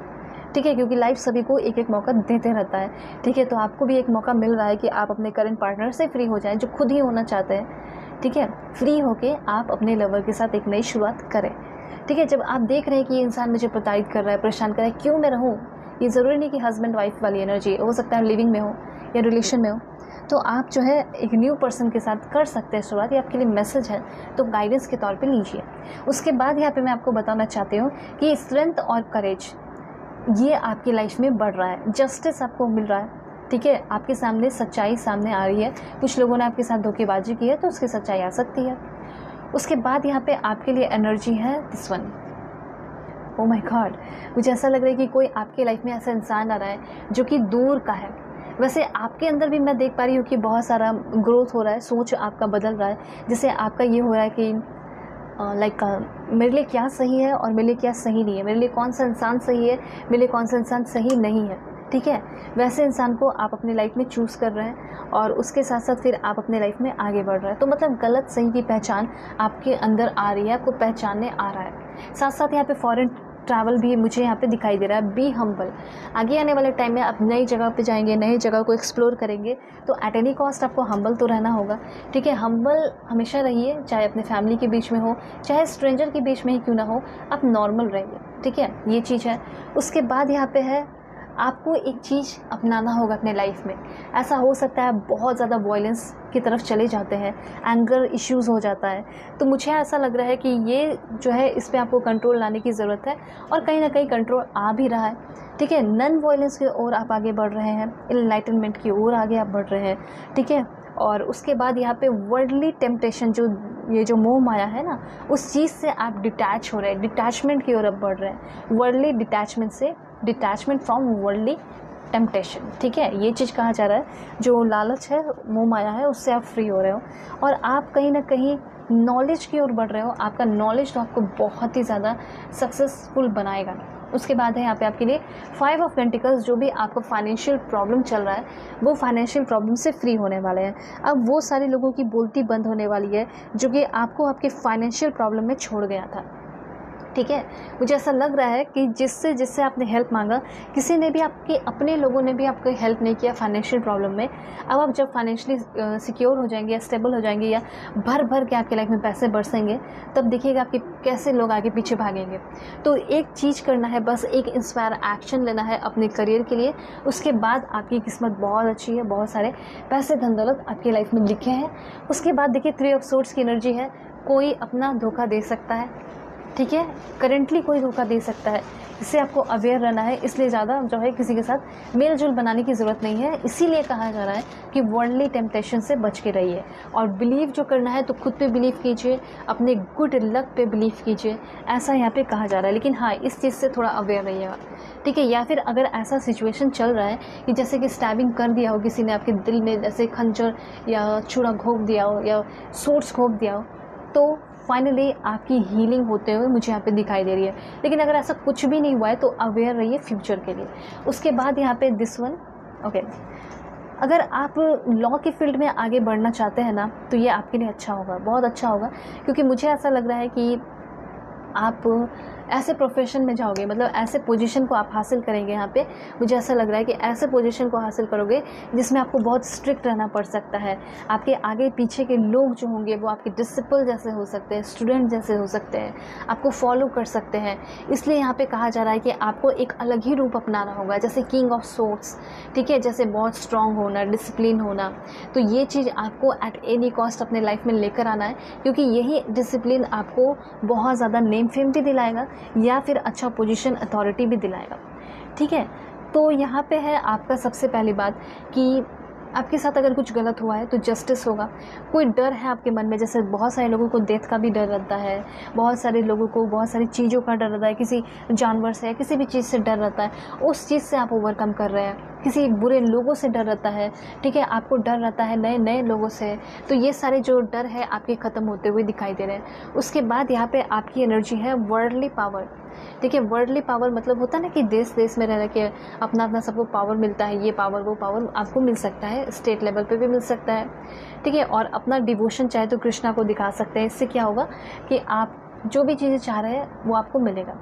ठीक है। क्योंकि लाइफ सभी को एक एक मौका देते रहता है, ठीक है। तो आपको भी एक मौका मिल रहा है कि आप अपने करंट पार्टनर से फ्री हो जाएं, जो खुद ही होना चाहते हैं, ठीक है। फ्री होके आप अपने लवर के साथ एक नई शुरुआत करें, ठीक है। जब आप देख रहे हैं कि ये इंसान मुझे प्रताड़ित कर रहा है, परेशान कर रहा है, क्यों मैं रहूँ, ये ज़रूरी नहीं कि हस्बैंड वाइफ वाली एनर्जी हो सकता है लिविंग में हो या रिलेशन में हो, तो आप जो है एक न्यू पर्सन के साथ कर सकते हैं शुरुआत। ये आपके लिए मैसेज है, तो गाइडेंस के तौर पे लीजिए। उसके बाद यहाँ पे मैं आपको बताना चाहती हूँ कि स्ट्रेंथ और करेज ये आपकी लाइफ में बढ़ रहा है, जस्टिस आपको मिल रहा है, ठीक है। आपके सामने सच्चाई सामने आ रही है। कुछ लोगों ने आपके साथ धोखेबाजी की है, तो उसकी सच्चाई आ सकती है। उसके बाद यहाँ पे आपके लिए एनर्जी है this one. Oh my God, मुझे ऐसा लग रहा है कि कोई आपके लाइफ में ऐसा इंसान आ रहा है जो कि दूर का है। वैसे आपके अंदर भी मैं देख पा रही हूँ कि बहुत सारा ग्रोथ हो रहा है, सोच आपका बदल रहा है। जैसे आपका ये हो रहा है कि मेरे लिए क्या सही है और मेरे लिए क्या सही नहीं है, मेरे लिए कौन सा इंसान सही है, मेरे लिए कौन सा इंसान सही नहीं है, ठीक है। वैसे इंसान को आप अपने लाइफ में चूज़ कर रहे हैं और उसके साथ साथ फिर आप अपने लाइफ में आगे बढ़ रहे हैं। तो मतलब गलत सही की पहचान आपके अंदर आ रही है, आपको पहचानने आ रहा है। साथ साथ यहाँ पे फॉरेन ट्रैवल भी मुझे यहाँ पे दिखाई दे रहा है। Be humble. आगे आने वाले टाइम में आप नई जगह पे जाएंगे, नई जगह को एक्सप्लोर करेंगे, तो एट एनी कॉस्ट आपको हम्बल तो रहना होगा, ठीक है। हम्बल हमेशा रहिए, चाहे अपने फैमिली के बीच में हो, चाहे स्ट्रेंजर के बीच में ही क्यों ना हो, आप नॉर्मल रहिए, ठीक है। ये चीज़ है। उसके बाद यहाँ पे है आपको एक चीज़ अपनाना होगा अपने लाइफ में। ऐसा हो सकता है बहुत ज़्यादा वायलेंस की तरफ चले जाते हैं, एंगर इश्यूज़ हो जाता है, तो मुझे ऐसा लग रहा है कि ये जो है इस पे आपको कंट्रोल लाने की ज़रूरत है और कहीं ना कहीं कंट्रोल आ भी रहा है, ठीक है। नॉन वायलेंस की ओर आप आगे बढ़ रहे हैं, इनलाइटनमेंट की ओर आगे आप बढ़ रहे हैं, ठीक है। और उसके बाद यहाँ पे वर्ल्डली टेम्पटेशन, जो ये जो मोह माया है ना, उस चीज़ से आप डिटैच हो रहे हैं, डिटैचमेंट की ओर आप बढ़ रहे हैं। वर्ल्डली डिटैचमेंट से डिटैचमेंट फ्रॉम वर्ल्डली टेम्पटेशन, ठीक है। ये चीज़ कहा जा रहा है, जो लालच है, मोह माया है, उससे आप फ्री हो रहे हो और आप कहीं ना कहीं नॉलेज की ओर बढ़ रहे हो। आपका नॉलेज तो आपको बहुत ही ज़्यादा सक्सेसफुल बनाएगा। उसके बाद है यहाँ पे आपके लिए 5 ऑफ पेंटिकल्स। जो भी आपको फाइनेंशियल प्रॉब्लम चल रहा है, वो फाइनेंशियल प्रॉब्लम से फ्री होने वाले हैं। अब वो सारे लोगों की बोलती बंद होने वाली है जो कि आपको आपके फाइनेंशियल प्रॉब्लम में छोड़ गया था, ठीक है। मुझे ऐसा लग रहा है कि जिससे आपने हेल्प मांगा, किसी ने भी, आपके अपने लोगों ने भी आपको हेल्प नहीं किया फाइनेंशियल प्रॉब्लम में। अब आप जब फाइनेंशियली सिक्योर हो जाएंगे या स्टेबल हो जाएंगे या भर भर के आपके लाइफ में पैसे बरसेंगे, तब देखिएगा आपके कैसे लोग आगे पीछे भागेंगे। तो एक चीज़ करना है, बस एक इंस्पायर एक्शन लेना है अपने करियर के लिए। उसके बाद आपकी किस्मत बहुत अच्छी है, बहुत सारे पैसे धन दौलत आपकी लाइफ में लिखे हैं। उसके बाद देखिए 3 ऑफ सोर्ड्स की एनर्जी है। कोई अपना धोखा दे सकता है, ठीक है। करेंटली कोई धोखा दे सकता है, इससे आपको अवेयर रहना है। इसलिए ज़्यादा जो है किसी के साथ मेल जोल बनाने की ज़रूरत नहीं है। इसीलिए कहा जा रहा है कि वर्ल्डली टेम्पटेशन से बच के रहिए और बिलीव जो करना है तो खुद पे बिलीव कीजिए, अपने गुड लक पे बिलीव कीजिए, ऐसा यहाँ पे कहा जा रहा है। लेकिन हाँ, इस चीज़ से थोड़ा अवेयर रहिएगा, ठीक है। या फिर अगर ऐसा सिचुएशन चल रहा है कि जैसे कि स्टैबिंग कर दिया हो किसी ने आपके दिल में, जैसे खंजर या छुरा घोंप दिया हो या सोर्स घोंप दिया हो, तो फाइनली आपकी हीलिंग होते हुए मुझे यहाँ पे दिखाई दे रही है। लेकिन अगर ऐसा कुछ भी नहीं हुआ है तो अवेयर रहिए फ्यूचर के लिए। उसके बाद यहाँ पे दिस वन, ओके। अगर आप लॉ के फील्ड में आगे बढ़ना चाहते हैं ना, तो ये आपके लिए अच्छा होगा, बहुत अच्छा होगा। क्योंकि मुझे ऐसा लग रहा है कि आप ऐसे प्रोफेशन में जाओगे, मतलब ऐसे पोजीशन को आप हासिल करेंगे। यहाँ पे मुझे ऐसा लग रहा है कि ऐसे पोजीशन को हासिल करोगे जिसमें आपको बहुत स्ट्रिक्ट रहना पड़ सकता है। आपके आगे पीछे के लोग जो होंगे वो आपके डिसिपल जैसे हो सकते हैं, स्टूडेंट जैसे हो सकते हैं, आपको फॉलो कर सकते हैं। इसलिए यहाँ पे कहा जा रहा है कि आपको एक अलग ही रूप अपनाना होगा, जैसे किंग ऑफ सोर्ड्स, ठीक है, जैसे बहुत स्ट्रांग होना, डिसिप्लिन होना। तो ये चीज़ आपको एट एनी कॉस्ट अपने लाइफ में लेकर आना है, क्योंकि यही डिसिप्लिन आपको बहुत ज़्यादा नेम फेम भी दिलाएगा या फिर अच्छा पोजीशन, अथॉरिटी भी दिलाएगा, ठीक है। तो यहाँ पे है आपका सबसे पहली बात कि आपके साथ अगर कुछ गलत हुआ है तो जस्टिस होगा। कोई डर है आपके मन में, जैसे बहुत सारे लोगों को डेथ का भी डर रहता है, बहुत सारे लोगों को बहुत सारी चीज़ों का डर रहता है, किसी जानवर से या किसी भी चीज़ से डर रहता है, उस चीज़ से आप ओवरकम कर रहे हैं। किसी बुरे लोगों से डर रहता है, ठीक है, आपको डर रहता है नए नए लोगों से, तो ये सारे जो डर है आपके ख़त्म होते हुए दिखाई दे रहे हैं। उसके बाद यहाँ पे आपकी एनर्जी है वर्ल्डली पावर, ठीक है। वर्ल्डली पावर मतलब होता है ना कि देश देश में रह के अपना अपना सबको पावर मिलता है, ये पावर वो पावर आपको मिल सकता है, स्टेट लेवल पे भी मिल सकता है, ठीक है। और अपना डिवोशन चाहे तो कृष्णा को दिखा सकते हैं। इससे क्या होगा कि आप जो भी चीज़ें चाह रहे हैं वो आपको मिलेगा,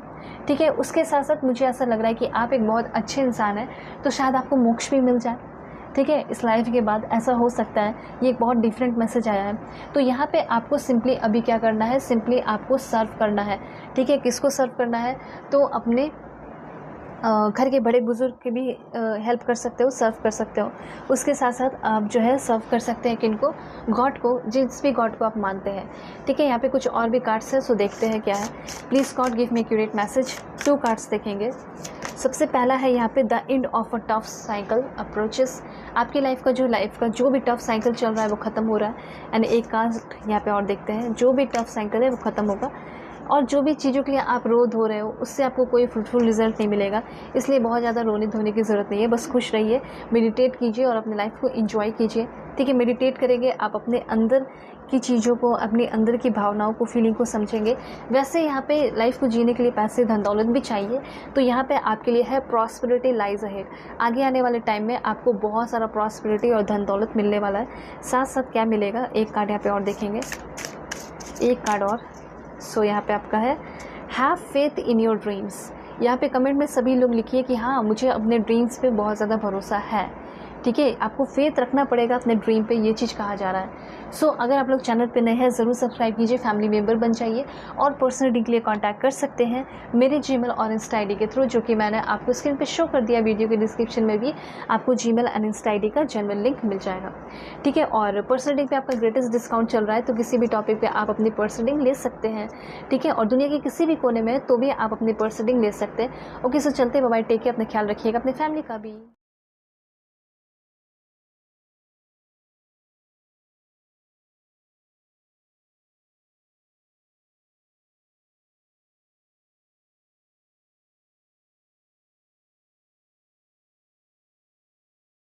ठीक है। उसके साथ साथ मुझे ऐसा लग रहा है कि आप एक बहुत अच्छे इंसान हैं, तो शायद आपको मोक्ष भी मिल जाए, ठीक है, इस लाइफ के बाद ऐसा हो सकता है। ये एक बहुत डिफरेंट मैसेज आया है। तो यहाँ पे आपको सिंपली अभी क्या करना है, सिंपली आपको सर्व करना है, ठीक है। किसको सर्व करना है, तो अपने घर के बड़े बुजुर्ग की भी हेल्प कर सकते हो, सर्व कर सकते हो। उसके साथ साथ आप जो है सर्व कर सकते हैं किनको, गॉड को, जिस भी गॉड को आप मानते हैं, ठीक है। यहाँ पे कुछ और भी कार्ड्स है, सो देखते हैं क्या है। Please God give me accurate message. 2 cards देखेंगे। सबसे पहला है यहाँ पे the end of a tough cycle approaches. आपकी लाइफ का जो भी टफ साइकिल चल रहा है वो ख़त्म हो रहा है। एंड एक कार्ड यहाँ पे और देखते हैं, जो भी टफ साइकिल है वो ख़त्म होगा, और जो भी चीज़ों के लिए आप रो धो रहे हो उससे आपको कोई फ्रूटफुल रिजल्ट नहीं मिलेगा। इसलिए बहुत ज़्यादा रोने धोने की ज़रूरत नहीं है, बस खुश रहिए, मेडिटेट कीजिए और अपनी लाइफ को एंजॉय कीजिए, ठीक है। मेडिटेट करेंगे आप अपने अंदर की चीज़ों को, अपने अंदर की भावनाओं को, फीलिंग को समझेंगे। वैसे यहाँ पे लाइफ को जीने के लिए पैसे धन दौलत भी चाहिए, तो यहाँ पे आपके लिए है प्रॉस्पेरिटी लाइज अहेड। आगे आने वाले टाइम में आपको बहुत सारा प्रॉस्पेरिटी और धन दौलत मिलने वाला है। साथ साथ क्या मिलेगा, एक कार्ड यहाँ पे और देखेंगे, एक कार्ड और। सो यहाँ पे आपका है have faith in your dreams. यहाँ पे कमेंट में सभी लोग लिखिए कि हाँ मुझे अपने ड्रीम्स पे बहुत ज़्यादा भरोसा है, ठीक है। आपको फेथ रखना पड़ेगा अपने ड्रीम पे, ये चीज़ कहा जा रहा है। सो अगर आप लोग चैनल पे नए हैं ज़रूर सब्सक्राइब कीजिए, फैमिली मेम्बर बन जाइए, और पर्सनल रीडिंग के लिए कांटेक्ट कर सकते हैं मेरे जीमेल और इंस्टा आईडी के थ्रू, जो कि मैंने आपको स्क्रीन पे शो कर दिया। वीडियो के डिस्क्रिप्शन में भी आपको जीमेल एंड इंस्टा आईडी का जेन्युइन लिंक मिल जाएगा, ठीक है। और पर्सनल रीडिंग पे आपका ग्रेटेस्ट डिस्काउंट चल रहा है, तो किसी भी टॉपिक पे आप अपनी पर्सनल रीडिंग ले सकते हैं, ठीक है। और दुनिया के किसी भी कोने में तो भी आप अपनी पर्सनल रीडिंग ले सकते हैं। ओके, सो चलते बाय, टेक केयर, अपना ख्याल रखिएगा, अपने फैमिली का भी।